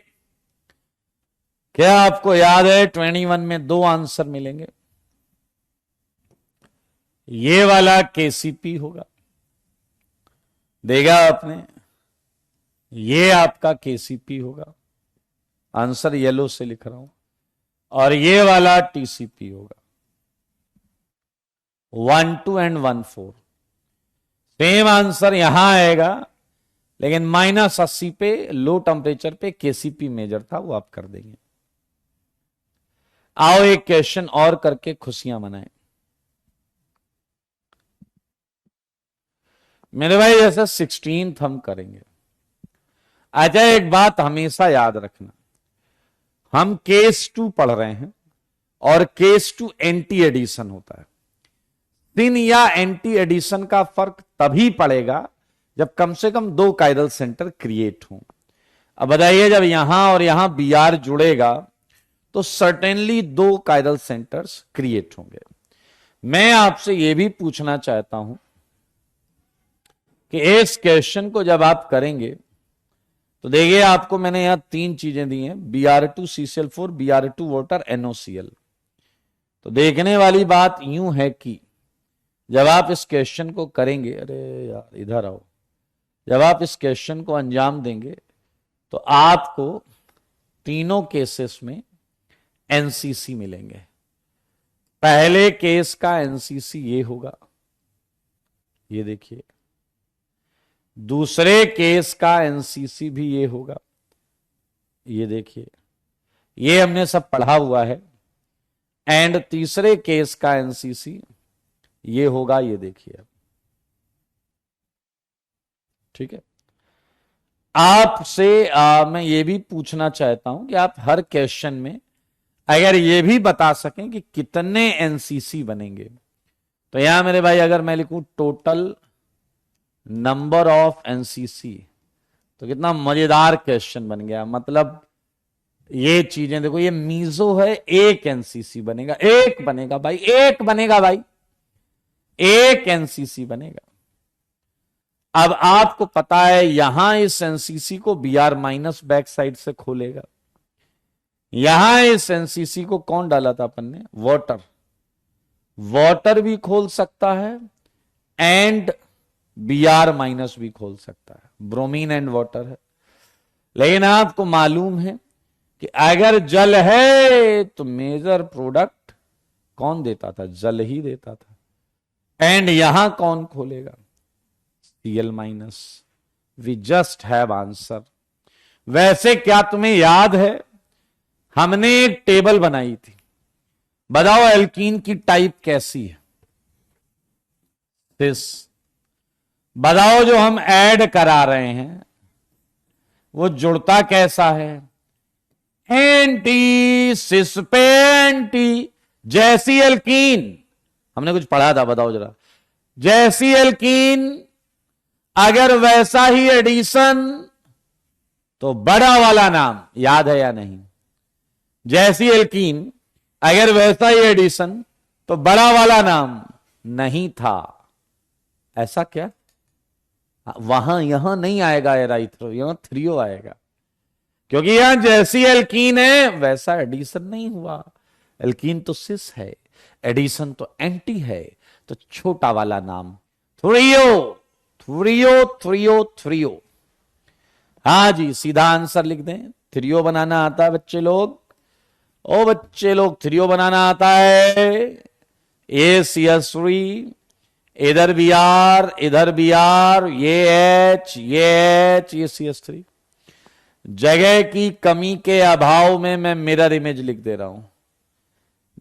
क्या आपको याद है 21 में दो आंसर मिलेंगे? ये वाला केसीपी होगा, देगा आपने। ये आपका केसीपी होगा, आंसर येलो से लिख रहा हूं। और ये वाला टीसीपी होगा। 1 2 एंड 1 4 सेम आंसर यहां आएगा, लेकिन -80 पे लो टेम्परेचर पे केसीपी मेजर था, वो आप कर देंगे। आओ एक क्वेश्चन और करके खुशियां मनाएं मेरे भाई। जैसे 16th हम करेंगे। अच्छा, एक बात हमेशा याद रखना, हम केस 2 पढ़ रहे हैं और केस 2 एंटी एडिशन होता है। सिन या एंटी एडिशन का फर्क तभी पड़ेगा जब कम से कम दो काइरल सेंटर क्रिएट हों। अब बताइए, जब यहां और यहां बीआर जुड़ेगा तो सर्टेनली दो काइरल सेंटर्स क्रिएट होंगे। मैं आपसे यह भी पूछना चाहता हूं कि इस क्वेश्चन को जब आप करेंगे तो देखिए, आपको मैंने यहां 3 चीजें दी हैं, Br2 CCl4, Br2 water, NOCl। तो देखने वाली बात यूं है कि जब आप इस क्वेश्चन को करेंगे, अरे यार इधर आओ, जब आप इस क्वेश्चन को अंजाम देंगे तो आपको तीनों केसेस में एनसीसी मिलेंगे। पहले केस का एनसीसी ये होगा, ये देखिए। दूसरे केस का एनसीसी भी ये होगा, ये देखिए, ये हमने सब पढ़ा हुआ है। एंड तीसरे केस का एनसीसी ये होगा, ये देखिए। ठीक है, आपसे मैं ये भी पूछना चाहता हूं कि आप हर क्वेश्चन में अगर ये भी बता सकें कि कितने एनसीसी बनेंगे। तो यहां मेरे भाई अगर मैं लिखूं टोटल नंबर ऑफ एनसीसी, तो कितना मजेदार क्वेश्चन बन गया। मतलब ये चीजें देखो, ये मीजो है, एक एनसीसी बनेगा, एक बनेगा भाई, एक बनेगा भाई, एक एनसीसी बनेगा। अब आपको पता है यहां इस एनसीसी को बीआर माइनस बैक साइड से खोलेगा। यहां इस एनसीसी को कौन डाला था अपन ने? वाटर। वाटर भी खोल सकता है एंड बीआर माइनस भी खोल सकता है, ब्रोमीन एंड वाटर है। लेकिन आपको मालूम है कि अगर जल है तो मेजर प्रोडक्ट कौन देता था? जल ही देता था। एंड यहां कौन खोलेगा? Cl minus. We just have answer. वैसे क्या तुम्हें याद है हमने एक टेबल बनाई थी, बताओ एल्कीन की टाइप कैसी है? सिस। बताओ जो हम ऐड करा रहे हैं वो जुड़ता कैसा है? एंटी सिस पे एंटी। जैसी एल्कीन, हमने कुछ पढ़ा था, बताओ जरा। जैसी एल्कीन अगर वैसा ही एडिशन तो बड़ा वाला नाम, याद है या नहीं? जैसी एल्कीन अगर वैसा ही एडिशन तो बड़ा वाला नाम नहीं था। ऐसा क्या? वहां यहां नहीं आएगा एराइथ्रो, यहां थ्रियो आएगा, क्योंकि यहां जैसी एल्कीन है वैसा एडिशन नहीं हुआ। एल्कीन तो सिस है, एडिशन तो एंटी है, तो छोटा वाला नाम थ्रियो। Threo threo threo. हाँ जी, सीधा आंसर लिख दें थ्रियो बनाना आता है बच्चे लोग? ओ बच्चे लोग, थ्रियो बनाना आता है? ACH3, इधर Br, इधर Br, ये H, ये H, ये CH3। जगह की कमी के अभाव में मैं मिरर इमेज लिख दे रहा हूं।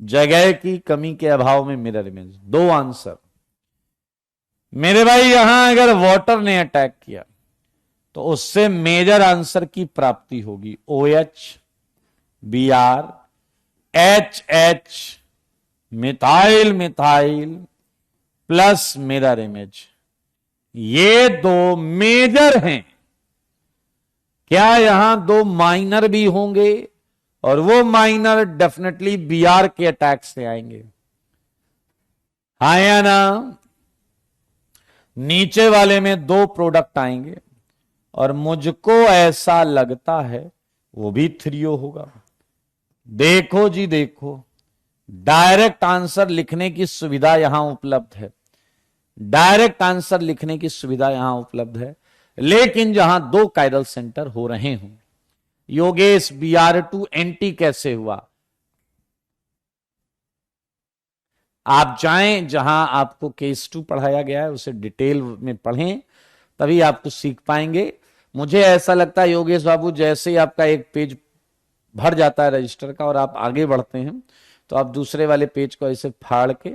जगह की कमी के अभाव में मिरर इमेज। दो आंसर मेरे भाई। यहां अगर वाटर ने अटैक किया तो उससे मेजर आंसर की प्राप्ति होगी। OH, Br, HH, methyl methyl plus mirror image. ये दो मेजर हैं। क्या यहां दो माइनर भी होंगे? और वो माइनर डेफिनेटली Br के अटैक से आएंगे, हाँ या ना? नीचे वाले में दो प्रोडक्ट आएंगे और मुझको ऐसा लगता है वो भी थ्रियो होगा। देखो जी देखो, डायरेक्ट आंसर लिखने की सुविधा यहां उपलब्ध है। डायरेक्ट आंसर लिखने की सुविधा यहां उपलब्ध है, लेकिन जहां दो कायरल सेंटर हो रहे हों। योगेश, Br2 एंटी कैसे हुआ? आप चाहें जहां आपको केस 2 पढ़ाया गया है उसे डिटेल में पढ़ें, तभी आपको सीख पाएंगे। मुझे ऐसा लगता है योगेश बाबू, जैसे ही आपका एक पेज भर जाता है रजिस्टर का और आप आगे बढ़ते हैं तो आप दूसरे वाले पेज को ऐसे फाड़ के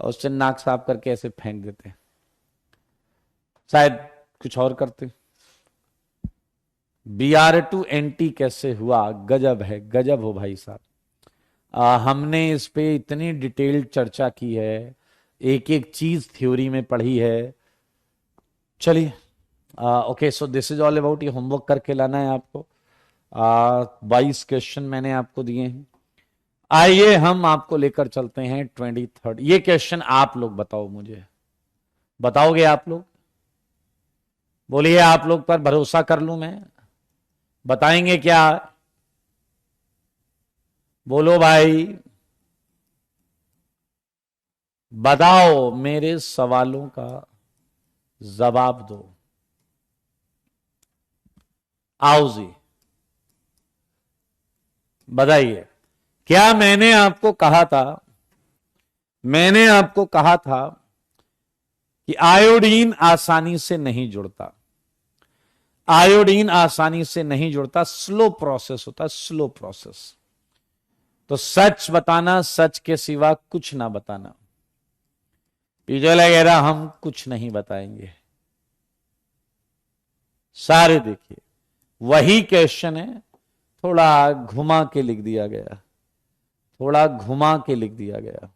और उससे नाक साफ करके ऐसे फेंक देते हैं, शायद कुछ और करते। Br2 एंटी कैसे हुआ? गजब है, गजब हो भाई साहब। हमने इस पे इतनी डिटेल्ड चर्चा की है, एक एक चीज थ्योरी में पढ़ी है। चलिए, okay, so this is all about. ये होमवर्क करके लाना है आपको। 22 क्वेश्चन मैंने आपको दिए हैं। आइए हम आपको लेकर चलते हैं 23rd। ये क्वेश्चन आप लोग बताओ, मुझे बताओगे आप लोग? बोलिए, आप लोग पर भरोसा कर लूं मैं? बताएंगे क्या? बोलो भाई, बताओ, मेरे सवालों का जवाब दो। आओ जी, बताइए। क्या मैंने आपको कहा था, मैंने आपको कहा था कि आयोडीन आसानी से नहीं जुड़ता? आयोडीन आसानी से नहीं जुड़ता, स्लो प्रोसेस होता है, स्लो प्रोसेस। तो सच बताना, सच के सिवा कुछ ना बताना। पीछे लगेगा हम कुछ नहीं बताएंगे। सारे देखिए, वही क्वेश्चन है, थोड़ा घुमा के लिख दिया गया, थोड़ा घुमा के लिख दिया गया।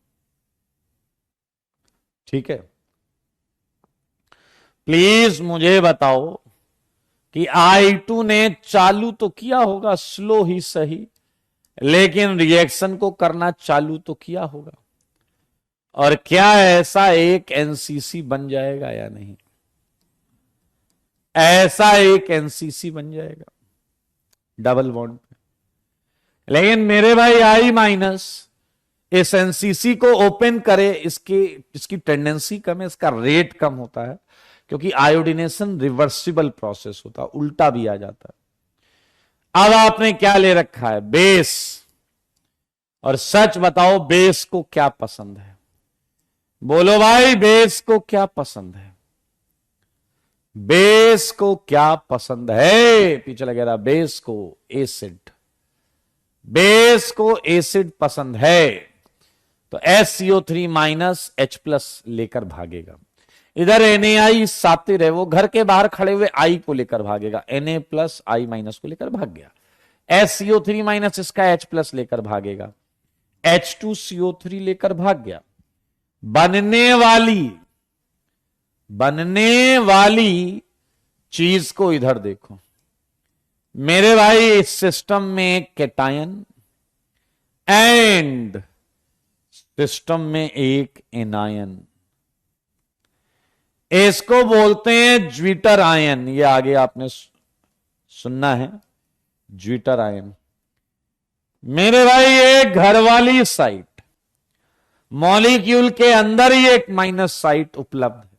ठीक है, प्लीज मुझे बताओ कि I2 ने चालू तो किया होगा, स्लो ही सही, लेकिन रिएक्शन को करना चालू तो किया होगा। और क्या ऐसा एक एनसीसी बन जाएगा या नहीं? ऐसा एक एनसीसी बन जाएगा डबल बॉन्ड पे। लेकिन मेरे भाई I- इस एनसीसी को ओपन करे, इसकी टेंडेंसी कम है, इसका रेट कम होता है, क्योंकि आयोडिनेशन रिवर्सिबल प्रोसेस होता है, उल्टा भी आ जाता है। अब आपने क्या ले रखा है? बेस। और सच बताओ, बेस को क्या पसंद है? बोलो भाई, बेस को क्या पसंद है? बेस को क्या पसंद है? पीछे लगे रहा। बेस को एसिड, बेस को एसिड पसंद है, तो SCO3- H+ लेकर भागेगा। इधर NaI सातिर है, वो घर के बाहर खड़े हुए I को लेकर भागेगा, Na+I- को लेकर भाग गया। SCO3- इसका H+ लेकर भागेगा, H2CO3 लेकर भाग गया। बनने वाली चीज को इधर देखो मेरे भाई। इस सिस्टम में एक कैटायन एंड सिस्टम में एक एनायन, इसको बोलते हैं ज्विटर आयन। ये आगे आपने सुनना है, ज्विटर आयन। मेरे भाई, ये घर वाली साइट, मॉलिक्यूल के अंदर ही एक माइनस साइट उपलब्ध है,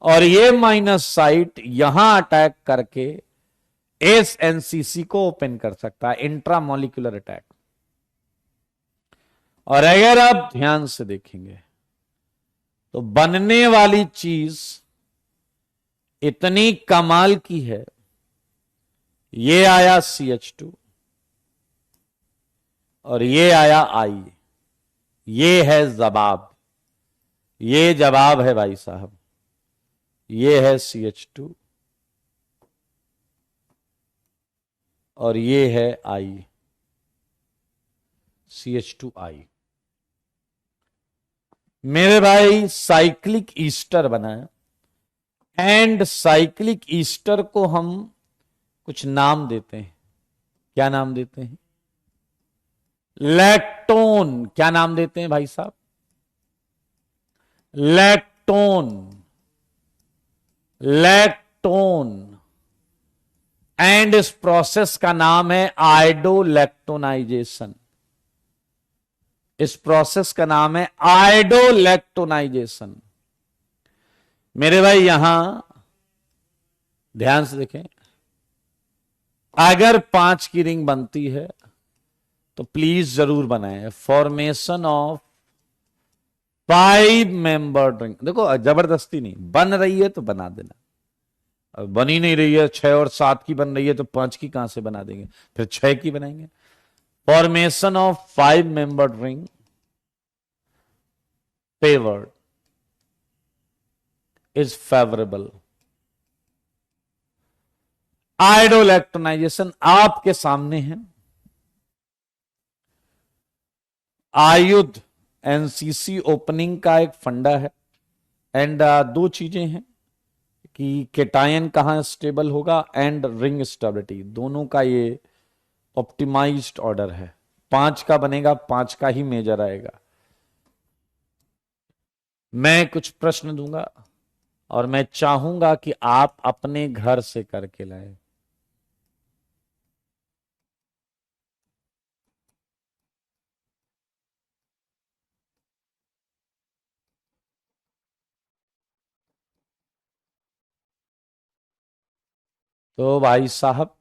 और ये माइनस साइट यहां अटैक करके इस एनसीसी को ओपन कर सकता है, इंट्रामोलिकुलर अटैक। और अगर आप ध्यान से देखेंगे तो बनने वाली चीज इतनी कमाल की है। ये आया CH2 और ये आया I। ये है जवाब, ये जवाब है भाई साहब। ये है CH2 और ये है I, CH2I। मेरे भाई साइक्लिक ईस्टर बना है, एंड साइक्लिक ईस्टर को हम कुछ नाम देते हैं। क्या नाम देते हैं? लैक्टोन। क्या नाम देते हैं भाई साहब? लैक्टोन। लैक्टोन। एंड इस प्रोसेस का नाम है आइडोलैक्टोनाइजेशन। इस प्रोसेस का नाम है आइडोलैक्टोनाइजेशन। मेरे भाई यहां ध्यान से देखें, अगर 5 की रिंग बनती है तो प्लीज जरूर बनाएं। Formation of 5 membered ring. देखो जबरदस्ती नहीं, बन रही है तो बना देना। अब बनी नहीं रही है, 6 और 7 की बन रही है तो 5 की कहां से बना देंगे, फिर 6 की बनाएंगे। Formation of 5 membered ring favored is favorable। आइडोलैक्टोनाइजेशन आपके सामने है। आयुध एनसीसी ओपनिंग का एक फंडा है। एंड दो चीजें हैं कि केटायन कहां स्टेबल होगा एंड रिंग स्टेबिलिटी, दोनों का ये ऑप्टिमाइज्ड ऑर्डर है। 5 का बनेगा, 5 का ही मेजर आएगा। मैं कुछ प्रश्न दूंगा और मैं चाहूंगा कि आप अपने घर से करके लाएं। तो भाई साहब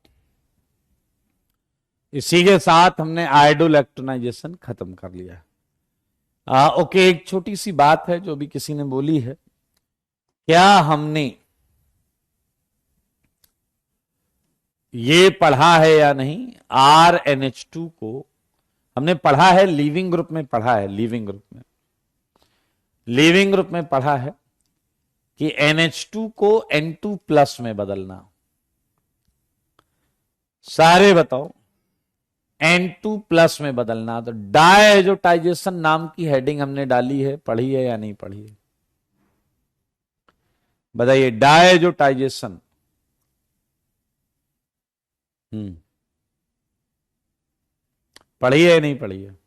इसी के साथ हमने आइडोलैक्टोनाइजेशन खत्म कर लिया। ओके, एक छोटी सी बात है जो भी किसी ने बोली है। क्या हमने ये पढ़ा है या नहीं, RNH2 को हमने पढ़ा है, लीविंग ग्रुप में पढ़ा है। लीविंग ग्रुप में पढ़ा है कि NH2 को N2+ में बदलना। सारे बताओ, N2+ में बदलना। तो डायजोटाइजेशन नाम की हेडिंग हमने डाली है, पढ़ी है या नहीं पढ़ी है? बताइए, डायजोटाइजेशन। पढ़ी है या नहीं पढ़ी है?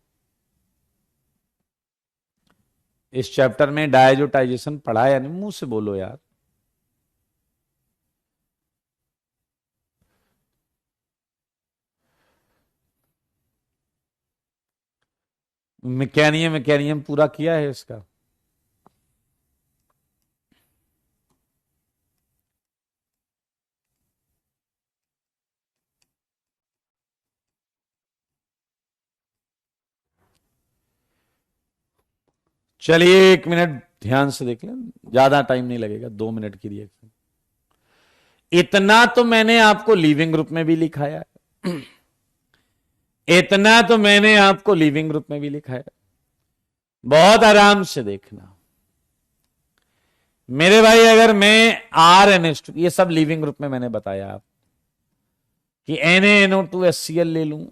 इस चैप्टर में डायजोटाइजेशन पढ़ा है या नहीं? मुंह से बोलो यार। मैकेनियम पूरा किया है इसका? चलिए 1 मिनट ध्यान से देख लें, ज्यादा टाइम नहीं लगेगा, 2 मिनट की रिएक्शन। इतना तो मैंने आपको लीविंग ग्रुप में भी लिखाया है। इतना तो मैंने आपको लीविंग ग्रुप में भी लिखा है। बहुत आराम से देखना मेरे भाई। अगर मैं RNH2, ये सब लीविंग ग्रुप में मैंने बताया आप कि NaNO2HCl ले लूं,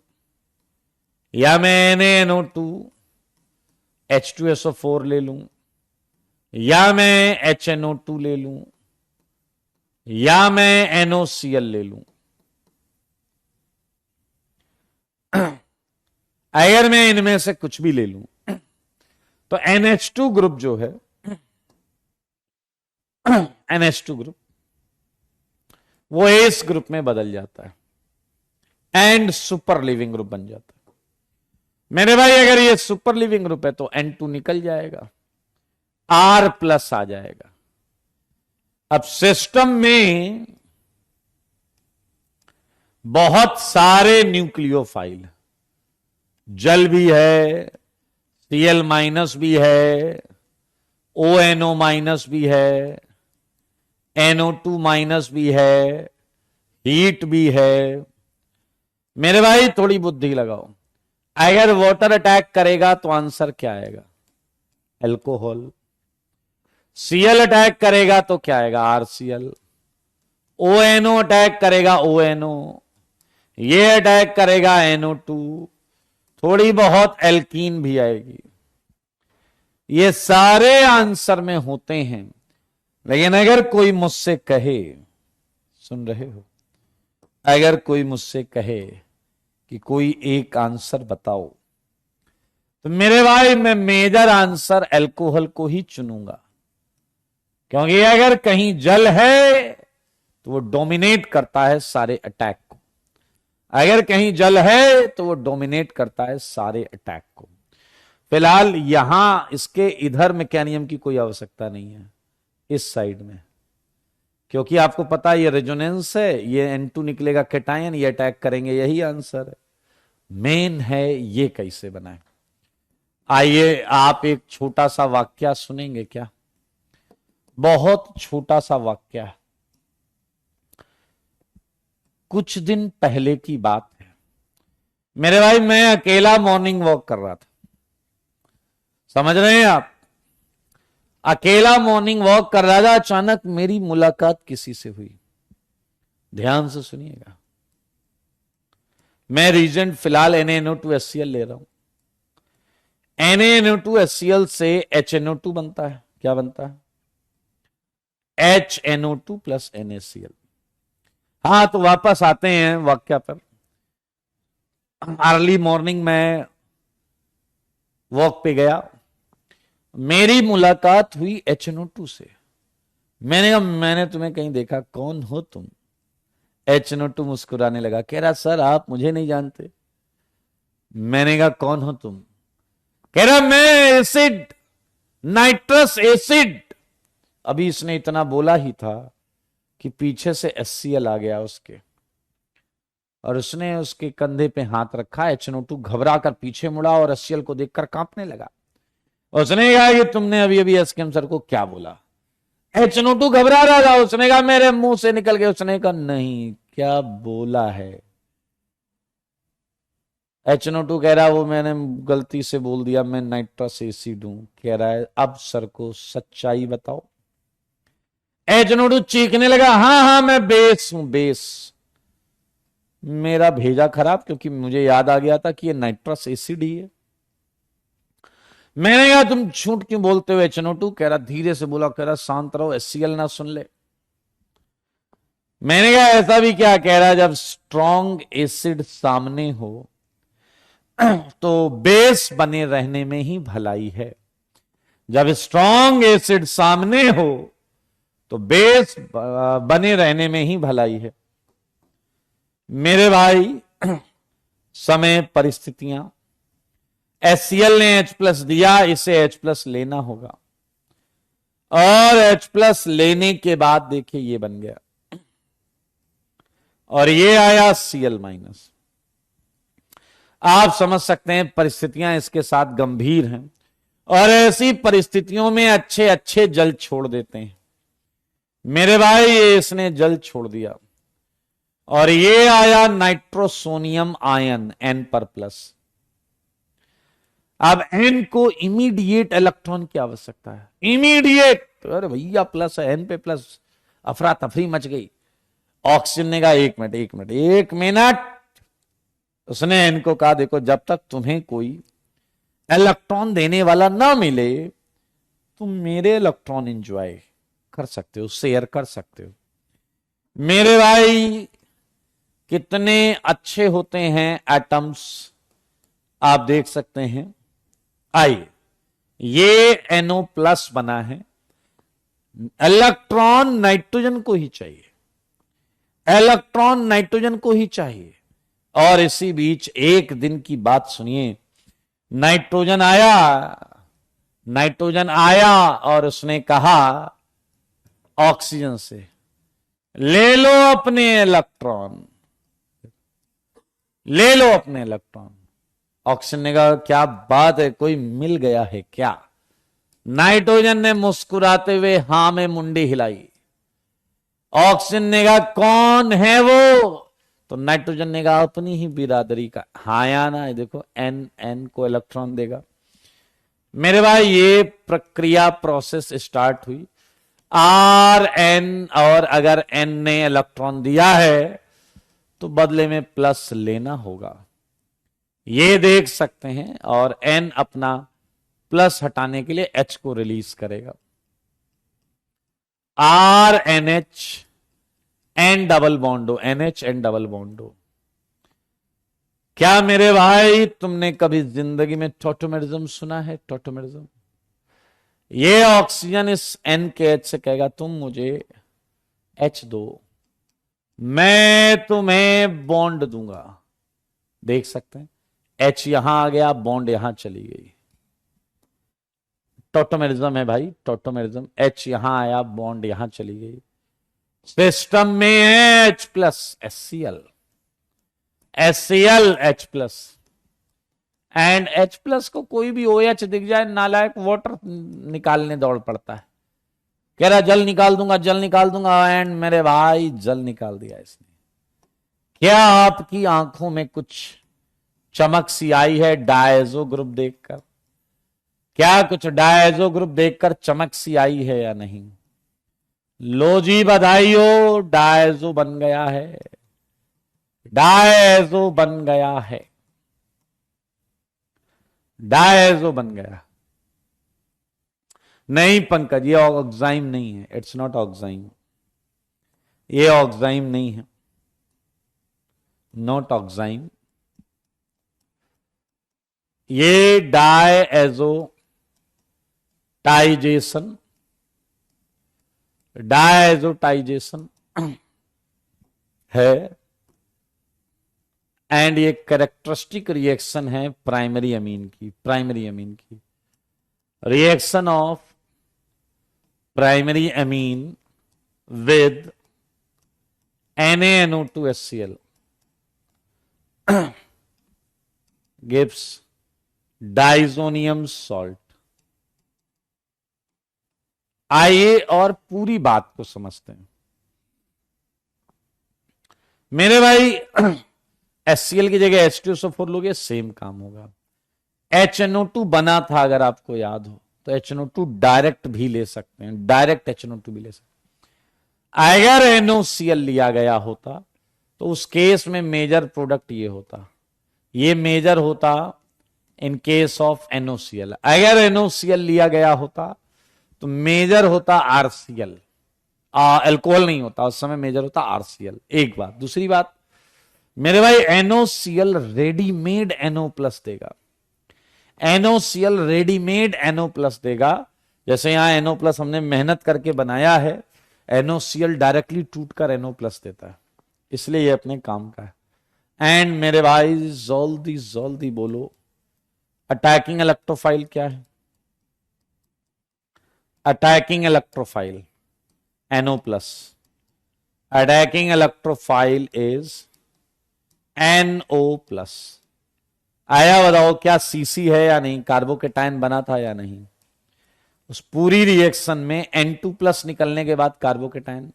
या मैं NaNO2H2SO4 ले लूं, या मैं HNO2 ले लूं, या मैं NOCl ले लूं। अगर मैं इनमें से कुछ भी ले लूं तो NH2 ग्रुप जो है, NH2 ग्रुप वो इस ग्रुप में बदल जाता है एंड सुपर लिविंग ग्रुप बन जाता है। मेरे भाई अगर ये सुपर लिविंग ग्रुप है तो N2 निकल जाएगा, R+ आ जाएगा। अब सिस्टम में बहुत सारे न्यूक्लियोफाइल, जल भी है, Cl माइनस भी है, ONO माइनस भी है, NO2 माइनस भी है, हीट भी है। मेरे भाई थोड़ी बुद्धि लगाओ, अगर वाटर अटैक करेगा तो आंसर क्या आएगा? एल्कोहल। Cl अटैक करेगा तो क्या आएगा? RCl। ONO अटैक करेगा ONO, ये अटैक करेगा NO2, थोड़ी बहुत एल्कीन भी आएगी। ये सारे आंसर में होते हैं। लेकिन अगर कोई मुझसे कहे, सुन रहे हो, अगर कोई मुझसे कहे कि कोई एक आंसर बताओ, तो मेरे भाई मैं मेजर आंसर एल्कोहल को ही चुनूंगा। क्योंकि अगर कहीं जल है तो वो डोमिनेट करता है सारे अटैक को, अगर कहीं जल है तो वो डोमिनेट करता है सारे अटैक को। फिलहाल यहां इसके इधर मैकेनियम की कोई आवश्यकता नहीं है, इस साइड में, क्योंकि आपको पता है ये रेजोनेंस है, ये N2 निकलेगा कैटायन, ये अटैक करेंगे, यही आंसर है। मेन है ये कैसे बनाए। आइए आप एक छोटा सा वाक्य सुनेंगे क्या? बहुत छोटा सा वाक्य है, कुछ दिन पहले की बात है। मेरे भाई मैं अकेला मॉर्निंग वॉक कर रहा था, समझ रहे हैं आप? अकेला मॉर्निंग वॉक कर रहा था, अचानक मेरी मुलाकात किसी से हुई। ध्यान से सुनिएगा, मैं रीजेंट फिलहाल NaNO2HCl ले रहा हूं। NaNO2HCl से HNO2 बनता है, क्या बनता है? HNO2 plus NaCl। हाँ, तो वापस आते हैं वाक्य पर। अर्ली मॉर्निंग में वॉक पे गया, मेरी मुलाकात हुई HNO2 से। मैंने कहा मैंने तुम्हें कहीं देखा, कौन हो तुम? HNO2 मुस्कुराने लगा, कह रहा सर आप मुझे नहीं जानते। मैंने कहा कौन हो तुम? कह रहा मैं एसिड, नाइट्रस एसिड। अभी इसने इतना बोला ही था कि पीछे से HCl आ गया उसके, और उसने उसके कंधे पे हाथ रखा। HNO2 घबरा कर पीछे मुड़ा और HCl को देखकर कांपने लगा। उसने कहा कि तुमने अभी अभी एसकेएम सर को क्या बोला? HNO2 घबरा रहा था, उसने कहा मेरे मुंह से निकल गया। उसने कहा नहीं, क्या बोला है? HNO2 कह रहा वो मैंने गलती से बोल दिया, मैं नाइट्रस एसिड हूं। कह रहा है अब सर को सच्चाई बताओ। HNO2 चीखने लगा, हाँ हाँ मैं बेस हूं, बेस। मेरा भेजा खराब, क्योंकि मुझे याद आ गया था कि ये नाइट्रस एसिड ही है। मैंने कहा तुम झूठ क्यों बोलते हो? HNO2 कह रहा, धीरे से बोला, कह रहा शांत रहो, HCl ना सुन ले। मैंने कहा ऐसा भी क्या? कह रहा जब स्ट्रॉन्ग एसिड सामने हो तो बेस बने रहने में ही भलाई है। जब स्ट्रॉन्ग एसिड सामने हो तो बेस बने रहने में ही भलाई है। मेरे भाई समय, परिस्थितियां, HCl ने H+ दिया, इसे H+ लेना होगा, और H+ लेने के बाद देखिए ये बन गया, और ये आया Cl-। आप समझ सकते हैं परिस्थितियां इसके साथ गंभीर हैं, और ऐसी परिस्थितियों में अच्छे अच्छे जल छोड़ देते हैं। मेरे भाई ये इसने जल छोड़ दिया, और ये आया नाइट्रोसोनियम आयन N+। अब N को इमीडिएट इलेक्ट्रॉन की आवश्यकता है, इमीडिएट। अरे भैया प्लस है, N पे प्लस, अफरा तफरी मच गई। ऑक्सीजन ने कहा एक मिनट एक मिनट एक मिनट। उसने N को कहा देखो जब तक तुम्हें कोई इलेक्ट्रॉन देने वाला ना मिले, तुम मेरे इलेक्ट्रॉन एंजॉय कर सकते हो, शेयर कर सकते हो। मेरे भाई कितने अच्छे होते हैं एटम्स, आप देख सकते हैं। आइए, ये NO+ बना है, इलेक्ट्रॉन नाइट्रोजन को ही चाहिए, इलेक्ट्रॉन नाइट्रोजन को ही चाहिए। और इसी बीच एक दिन की बात सुनिए, नाइट्रोजन आया, नाइट्रोजन आया और उसने कहा ऑक्सीजन से ले लो अपने इलेक्ट्रॉन। ले लो अपने इलेक्ट्रॉन। ऑक्सीजन ने कहा क्या बात है, कोई मिल गया है क्या? नाइट्रोजन ने मुस्कुराते हुए हां में मुंडी हिलाई। ऑक्सीजन ने कहा कौन है वो? तो नाइट्रोजन ने कहा अपनी ही बिरादरी का। हाँ या ना? देखो एन एन को इलेक्ट्रॉन देगा। मेरे भाई ये प्रक्रिया प्रोसेस स्टार्ट हुई। आर एन, और अगर एन ने इलेक्ट्रॉन दिया है तो बदले में प्लस लेना होगा, ये देख सकते हैं। और एन अपना प्लस हटाने के लिए एच को रिलीज करेगा। R N H N double बॉन्डो, एन एच एन डबल बॉन्डो। क्या मेरे भाई तुमने कभी जिंदगी में टॉटोमेरिज्म सुना है? टॉटोमेरिज्म, ये ऑक्सीजन इस एन के एच से कहेगा तुम मुझे एच दो, मैं तुम्हें बॉन्ड दूंगा। देख सकते हैं एच यहां आ गया, बॉन्ड यहां चली गई। टॉटोमेरिज्म है भाई, टॉटोमेरिज्म। एच यहां आया, बॉन्ड यहां चली गई। सिस्टम में H plus S C L, S C L H plus. And H plus को कोई भी ओ एच दिख जाए, नालायक वाटर निकालने दौड़ पड़ता है, कह रहा जल निकाल दूंगा, जल निकाल दूंगा। एंड मेरे भाई जल निकाल दिया इसने। क्या आपकी आंखों में कुछ चमक सी आई है डायजो ग्रुप देखकर? क्या कुछ डायजो ग्रुप देखकर चमक सी आई है या नहीं? लो जी बधाई हो, डायजो बन गया है, डायजो बन गया है, डायजो बन गया। नहीं पंकज, ये ऑक्साइम नहीं है, इट्स नॉट ऑक्साइम, ये ऑक्साइम नहीं है, नॉट ऑक्साइम। ये डायएजो टाइजेशन, डायजोटाइजेशन है। एंड ये कैरेक्टरिस्टिक रिएक्शन है प्राइमरी अमीन की, प्राइमरी अमीन की। Reaction of primary amine with NaNO2HCl gives diazonium salt. आइए और पूरी बात को समझते हैं मेरे भाई। HCl की जगह H2SO4 लोगे, सेम काम होगा। HNO2 बना था, अगर आपको याद हो तो HNO2 डायरेक्ट भी ले सकते हैं, डायरेक्ट HNO2 भी ले सकते हैं। अगर NOCl लिया गया होता तो उस केस में मेजर प्रोडक्ट ये होता, ये मेजर होता इन केस ऑफ NOCl। अगर NOCl लिया गया होता तो मेजर होता RCl, अल्कोहल नहीं होता उस समय, मेजर होता RCl। एक बात। दूसरी बात मेरे भाई, NOCl रेडीमेड NO प्लस देगा, NOCl रेडीमेड NO प्लस देगा। जैसे यहां NO प्लस हमने मेहनत करके बनाया है, NOCl डायरेक्टली टूटकर NO प्लस देता है, इसलिए ये अपने काम का है। एंड मेरे भाई जल्दी जल्दी बोलो, अटैकिंग इलेक्ट्रोफाइल क्या है? Attacking electrophile NO plus, attacking electrophile is NO plus. आया बताओ क्या CC है या नहीं? कार्बोकेटाइन बना था या नहीं? उस पूरी रिएक्शन में N2 प्लस निकलने के बाद carbocation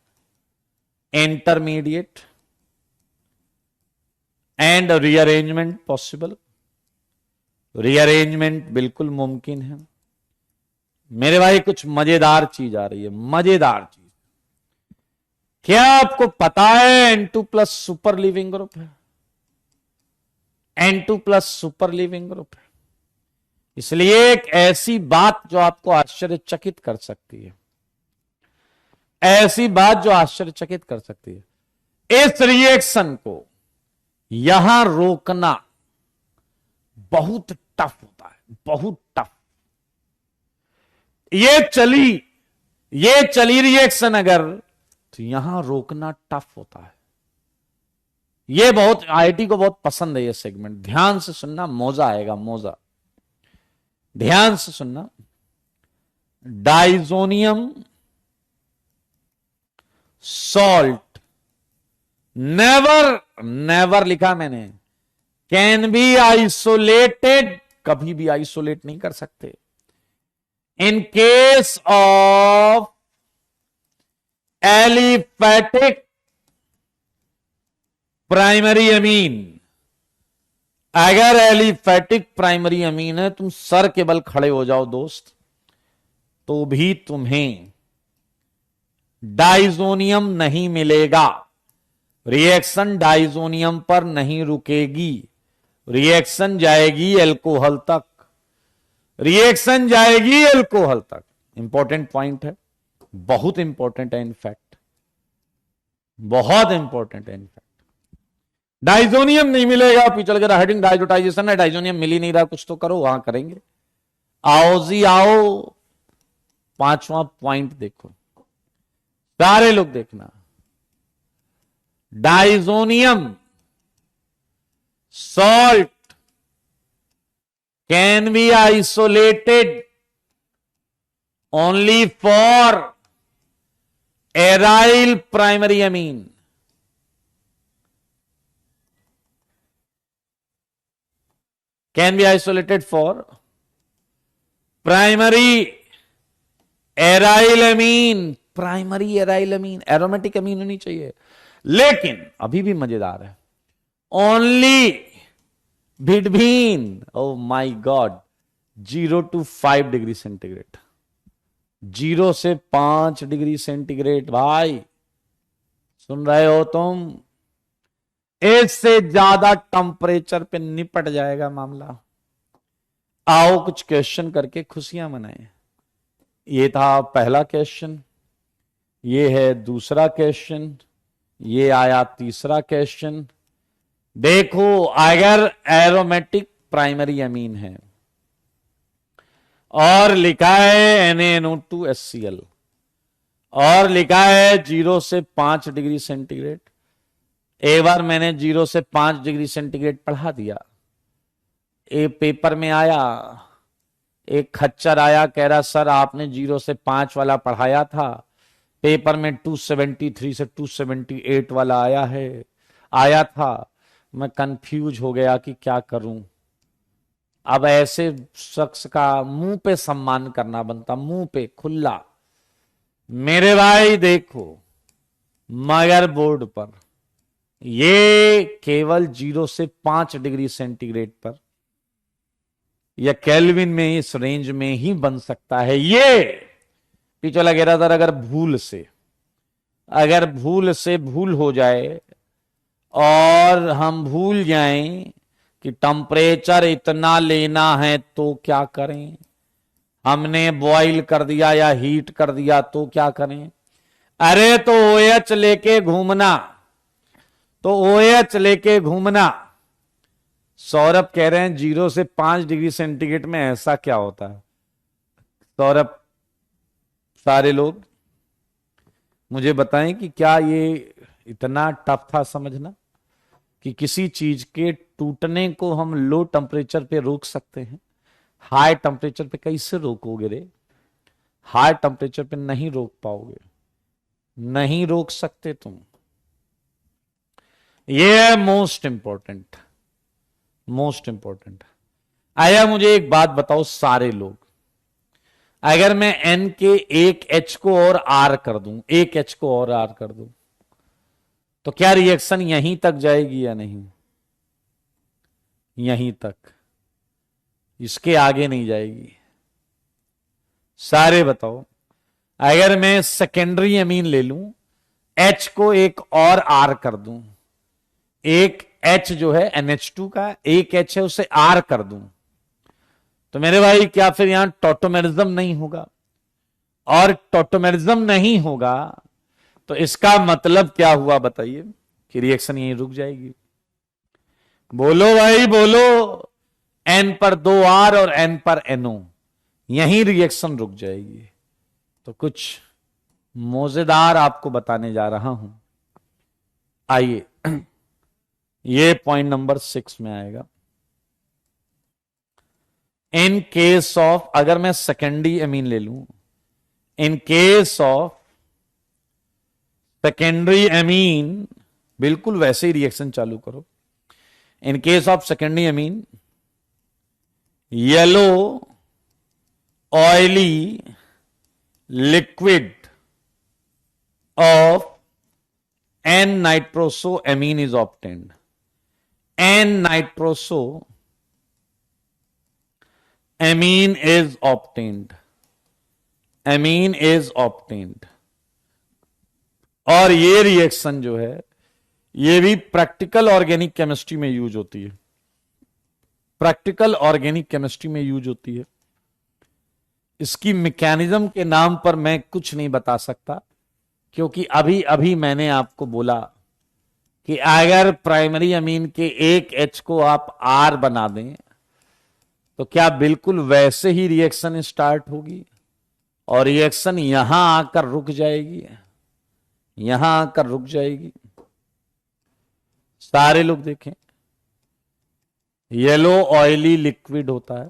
intermediate and rearrangement possible, rearrangement बिल्कुल मुमकिन है। मेरे भाई कुछ मजेदार चीज आ रही है, मजेदार चीज। क्या आपको पता है N2 plus super leaving group है? N2 plus super leaving group है, इसलिए एक ऐसी बात जो आपको आश्चर्यचकित कर सकती है, ऐसी बात जो आश्चर्यचकित कर सकती है। इस रिएक्शन को यहां रोकना बहुत टफ होता है, बहुत टफ। ये चली रिएक्शन अगर, तो यहां रोकना टफ होता है। ये बहुत IIT को बहुत पसंद है ये सेगमेंट, ध्यान से सुनना, मौजा आएगा, मौजा। ध्यान से सुनना। डाइजोनियम सॉल्ट, नेवर नेवर लिखा मैंने, कैन बी आइसोलेटेड, कभी भी आइसोलेट नहीं कर सकते। In case of aliphatic primary amine, अगर एलिफैटिक प्राइमरी अमीन है, तुम सर के बल खड़े हो जाओ दोस्त, तो भी तुम्हें डाइजोनियम नहीं मिलेगा। रिएक्शन डाइजोनियम पर नहीं रुकेगी, रिएक्शन जाएगी एल्कोहल तक, रिएक्शन जाएगी एल्कोहल तक। इंपॉर्टेंट पॉइंट है, बहुत इंपॉर्टेंट है, इनफैक्ट बहुत इंपॉर्टेंट है। इनफैक्ट डाइजोनियम नहीं मिलेगा, पिछड़ के हेडिंग डाइजोटाइजेशन है, डाइजोनियम मिल ही नहीं रहा, कुछ तो करो, वहां करेंगे। आओ जी आओ, पांचवा पॉइंट देखो, सारे लोग देखना। Diazonium salt can be isolated only for aryl primary amine. Can be isolated for primary aryl amine, primary aryl amine, aromatic amine होनी चाहिए। लेकिन अभी भी मजेदार है, only between, oh my God, 0 to 5 degree centigrade, 0 से 5 डिग्री सेंटीग्रेड। भाई सुन रहे हो तुम? इससे ज्यादा टेम्परेचर पे निपट जाएगा मामला। आओ कुछ क्वेश्चन करके खुशियां मनाएं। ये था पहला क्वेश्चन, ये है दूसरा क्वेश्चन, ये आया तीसरा क्वेश्चन। देखो, अगर एरोमेटिक प्राइमरी अमीन है और लिखा है NaNO2HCl और लिखा है 0 से 5 डिग्री सेंटीग्रेड, एक बार मैंने 0 से 5 डिग्री सेंटीग्रेड पढ़ा दिया, एक पेपर में आया, एक खच्चर आया, कह रहा सर आपने 0 से 5 वाला पढ़ाया था, पेपर में 273 से 278 वाला आया था। मैं कंफ्यूज हो गया कि क्या करूं। अब ऐसे शख्स का मुंह पे सम्मान करना बनता, मुंह पे खुला। मेरे भाई देखो, मगर बोर्ड पर ये केवल 0 से 5 डिग्री सेंटीग्रेड पर या केल्विन में, इस रेंज में ही बन सकता है। ये पीछे लगे रहा था, अगर भूल हो जाए और हम भूल जाएं कि टेम्परेचर इतना लेना है तो क्या करें, हमने बॉईल कर दिया या हीट कर दिया तो क्या करें? अरे तो OH लेके घूमना। सौरभ कह रहे हैं 0 से 5 डिग्री सेंटीग्रेड में ऐसा क्या होता है? सौरभ, सारे लोग मुझे बताएं कि क्या ये इतना टफ था समझना कि किसी चीज के टूटने को हम लो टेम्परेचर पे रोक सकते हैं? हाई टेम्परेचर पे कैसे रोकोगे रे? हाई टेम्परेचर पे नहीं रोक पाओगे, नहीं रोक सकते तुम। ये है मोस्ट इंपॉर्टेंट। आया, मुझे एक बात बताओ सारे लोग, अगर मैं N के एक H को और R कर दूं, तो क्या रिएक्शन यहीं तक जाएगी या नहीं? यहीं तक, इसके आगे नहीं जाएगी। सारे बताओ, अगर मैं सेकेंडरी अमीन ले लूं, H को एक और R कर दूं, एक H जो है NH2 का, एक H है उसे R कर दूं, तो मेरे भाई क्या फिर यहां टॉटोमेरिज्म नहीं होगा? और टॉटोमेरिज्म नहीं होगा तो इसका मतलब क्या हुआ बताइए? कि रिएक्शन यहीं रुक जाएगी। बोलो भाई बोलो, N पर 2R और N पर NO, यहीं रिएक्शन रुक जाएगी। तो कुछ मजेदार आपको बताने जा रहा हूं, आइए। ये पॉइंट नंबर 6 में आएगा। इन केस ऑफ, अगर मैं सेकेंडरी अमीन ले लूं, in case of secondary amine, बिल्कुल वैसे ही रिएक्शन चालू करो। In case of secondary amine, yellow oily liquid of N-nitrosoamine is obtained. N-nitrosoamine is obtained. Amine is obtained. और ये रिएक्शन जो है ये भी प्रैक्टिकल ऑर्गेनिक केमिस्ट्री में यूज होती है। प्रैक्टिकल ऑर्गेनिक केमिस्ट्री में यूज होती है। इसकी मैकेनिज्म के नाम पर मैं कुछ नहीं बता सकता, क्योंकि अभी अभी मैंने आपको बोला कि अगर प्राइमरी अमीन के एक H को आप R बना दें तो क्या बिल्कुल वैसे ही रिएक्शन स्टार्ट होगी और रिएक्शन यहां आकर रुक जाएगी, यहां आकर रुक जाएगी। सारे लोग देखें, येलो ऑयली लिक्विड होता है।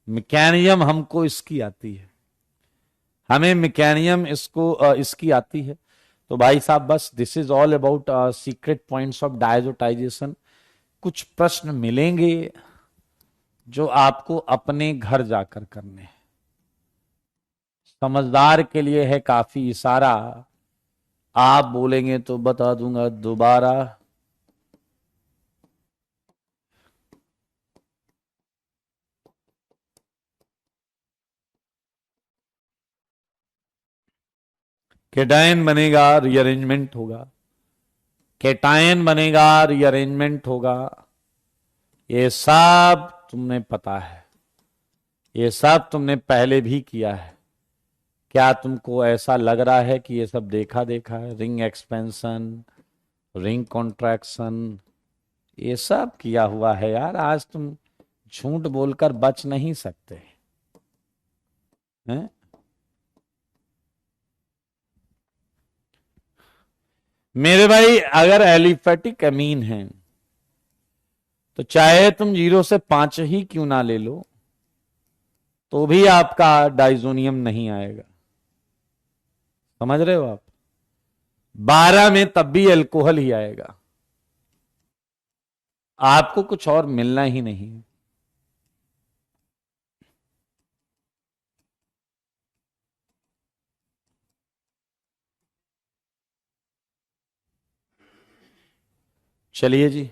मैकेनिज्म हमको इसकी आती है, हमें मैकेनिज्म इसकी आती है। तो भाई साहब बस this is all about secret points of डायजोटाइजेशन। कुछ प्रश्न मिलेंगे जो आपको अपने घर जाकर करने हैं। समझदार के लिए है काफी इशारा, आप बोलेंगे तो बता दूंगा दोबारा। केटायन बनेगा, रीअरेंजमेंट होगा। केटायन बनेगा, रीअरेंजमेंट होगा। ये सब तुमने पता है, ये सब तुमने पहले भी किया है। क्या तुमको ऐसा लग रहा है कि ये सब देखा देखा है? रिंग एक्सपेंशन, रिंग कॉन्ट्रैक्शन, ये सब किया हुआ है यार। आज तुम झूठ बोलकर बच नहीं सकते हैं? मेरे भाई अगर एलिफेटिक अमीन है तो चाहे तुम 0 से 5 ही क्यों ना ले लो तो भी आपका डाइजोनियम नहीं आएगा। समझ रहे हो आप? 12 में तब भी अल्कोहल ही आएगा, आपको कुछ और मिलना ही नहीं। चलिए जी,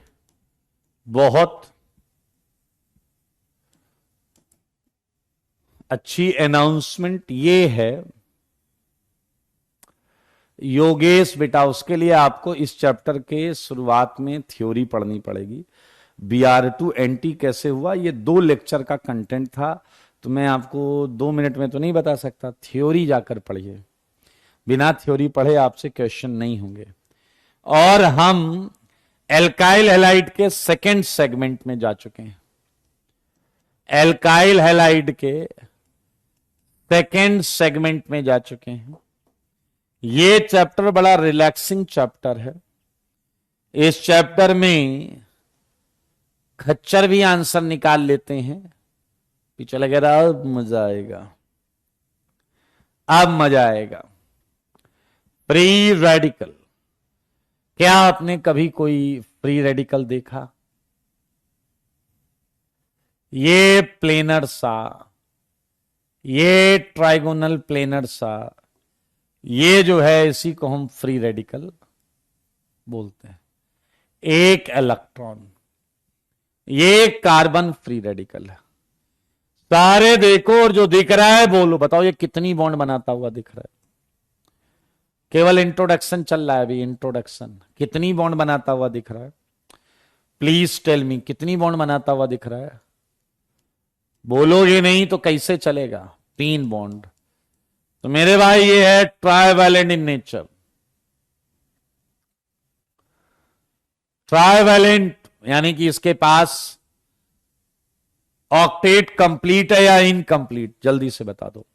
बहुत अच्छी अनाउंसमेंट ये है योगेश बेटा, उसके लिए आपको इस चैप्टर के शुरुआत में थ्योरी पढ़नी पड़ेगी। Br2 एंटी कैसे हुआ, ये 2 लेक्चर का कंटेंट था, तो मैं आपको 2 मिनट में तो नहीं बता सकता। थ्योरी जाकर पढ़िए, बिना थ्योरी पढ़े आपसे क्वेश्चन नहीं होंगे। और हम एल्काइल हैलाइड के सेकेंड सेगमेंट में जा चुके हैं। एल्काइल हैलाइड के सेकेंड सेगमेंट में जा चुके हैं। ये चैप्टर बड़ा रिलैक्सिंग चैप्टर है। इस चैप्टर में खच्चर भी आंसर निकाल लेते हैं। पीछे लगे रहा, अब मजा आएगा, अब मजा आएगा। फ्री रेडिकल, क्या आपने कभी कोई फ्री रेडिकल देखा? ये प्लेनर सा, ये ट्राइगोनल प्लेनर सा, ये जो है इसी को हम फ्री रेडिकल बोलते हैं। एक इलेक्ट्रॉन, ये कार्बन फ्री रेडिकल है। सारे देखो और जो दिख रहा है बोलो, बताओ ये कितनी बॉन्ड बनाता हुआ दिख रहा है? केवल इंट्रोडक्शन चल रहा है अभी, इंट्रोडक्शन। कितनी बॉन्ड बनाता हुआ दिख रहा है? प्लीज टेल मी, कितनी बॉन्ड बनाता हुआ दिख रहा है? बोलोगे नहीं तो कैसे चलेगा? 3 बॉन्ड। तो मेरे भाई ये है ट्राइवैलेंट इन नेचर। ट्राइवैलेंट यानी कि इसके पास ऑक्टेट कंप्लीट है या इनकंप्लीट? जल्दी से बता दो,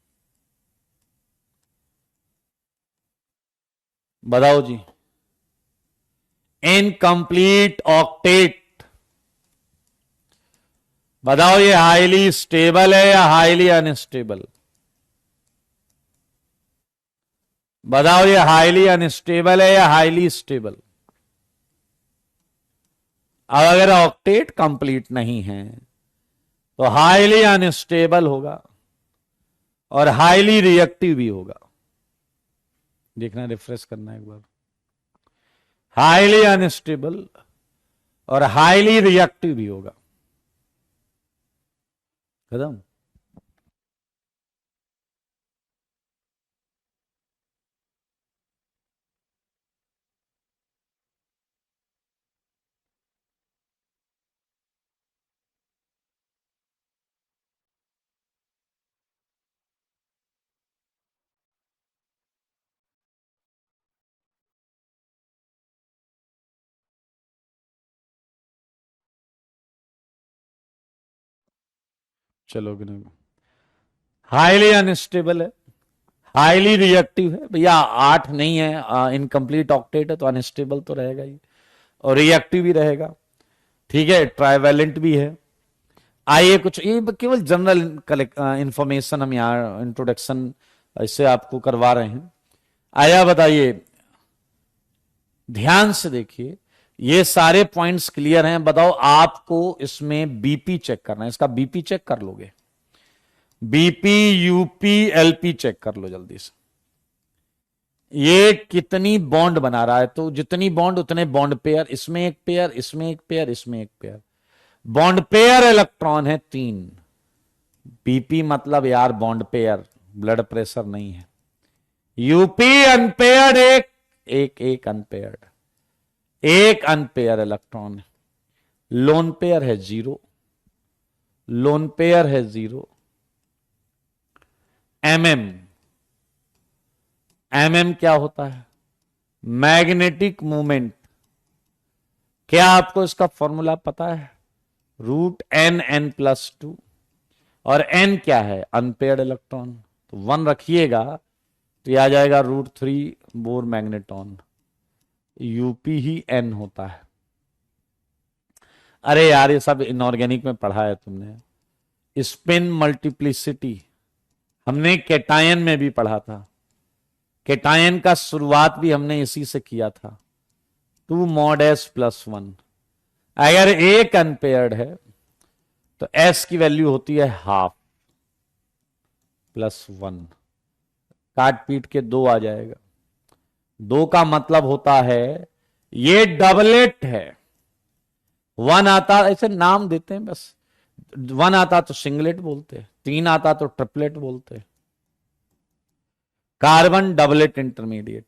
बताओ जी। Incomplete octet. बताओ ये हाईली स्टेबल है या हाईली अनस्टेबल? बताओ ये हाईली अनस्टेबल है या हाईली स्टेबल? अब अगर ऑक्टेट कंप्लीट नहीं है तो हाईली अनस्टेबल होगा और हाईली रिएक्टिव भी होगा। देखना, रिफ्रेश करना एक बार। हाईली अनस्टेबल और हाईली रिएक्टिव भी होगा। खत्म। चलो, हाईली अनस्टेबल है, हाईली रिएक्टिव है भैया, 8 नहीं है, इनकम्प्लीट ऑक्टेट है तो अनस्टेबल तो रहेगा ही और रिएक्टिव भी रहेगा। ठीक है, ट्राइवेलेंट भी है। आइए कुछ, ये केवल जनरल इंफॉर्मेशन हम यहाँ इंट्रोडक्शन इससे आपको करवा रहे हैं। आया बताइए, ध्यान से देखिए, ये सारे पॉइंट्स क्लियर हैं। बताओ, आपको इसमें बीपी चेक करना है, इसका बीपी चेक कर लोगे? बीपी, यूपी, एलपी चेक कर लो जल्दी से। ये कितनी बॉन्ड बना रहा है, तो जितनी बॉन्ड उतने बॉन्ड पेयर, इसमें एक पेयर, इसमें एक पेयर, इसमें एक पेयर। बॉन्ड पेयर इलेक्ट्रॉन है 3। बीपी मतलब यार बॉन्ड पेयर, ब्लड प्रेशर नहीं है। यूपी अनपेयर्ड, एक एक एक अनपेयर्ड, एक अनपेयर इलेक्ट्रॉन है। लोन पेयर है 0, लोन पेयर है 0। एमएम, एमएम क्या होता है? Magnetic movement. क्या आपको इसका फॉर्मूला पता है? √n+2। और n क्या है? अनपेयर्ड इलेक्ट्रॉन, तो 1 रखिएगा तो यह आ जाएगा √3 बोर मैग्नेटॉन। यूपी ही n होता है। अरे यार, ये सब इनऑर्गेनिक में पढ़ा है तुमने। स्पिन मल्टीप्लिसिटी हमने केटायन में भी पढ़ा था। केटायन का शुरुआत भी हमने इसी से किया था, 2 mod s+1। अगर एक अनपेयर्ड है तो s की वैल्यू होती है ½ +1। काट पीट के 2 आ जाएगा। 2 का मतलब होता है ये डबलेट है। 1 आता, ऐसे नाम देते हैं बस। 1 आता तो सिंगलेट बोलते, 3 आता तो ट्रिपलेट बोलते। Carbon doublet intermediate.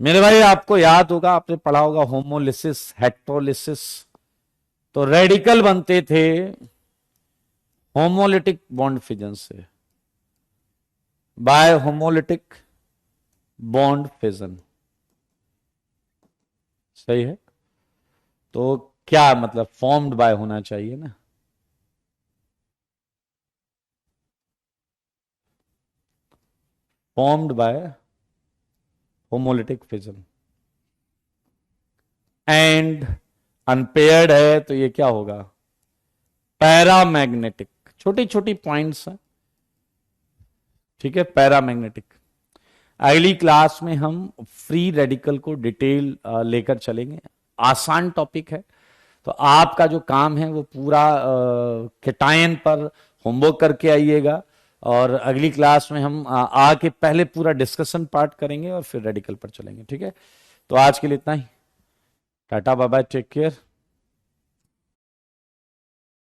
मेरे भाई, आपको याद होगा, आपने पढ़ा होगा होमोलिसिस, हेट्रोलिसिस। तो रेडिकल बनते थे होमोलिटिक बॉन्ड फिजन से, बाय होमोलिटिक बॉन्ड फिजन। सही है? तो क्या मतलब, फॉर्म्ड बाय होना चाहिए ना। Formed by homolytic fission. And unpaired है तो ये क्या होगा? पैरामैग्नेटिक। छोटी छोटी पॉइंट्स है, ठीक है, पैरामैग्नेटिक। अगली क्लास में हम फ्री रेडिकल को डिटेल लेकर चलेंगे। आसान टॉपिक है, तो आपका जो काम है वो पूरा केटायन पर होमवर्क करके आइएगा। और अगली क्लास में हम आके पहले पूरा डिस्कशन पार्ट करेंगे और फिर रेडिकल पर चलेंगे। ठीक है, तो आज के लिए इतना ही। Tata bye bye, take care.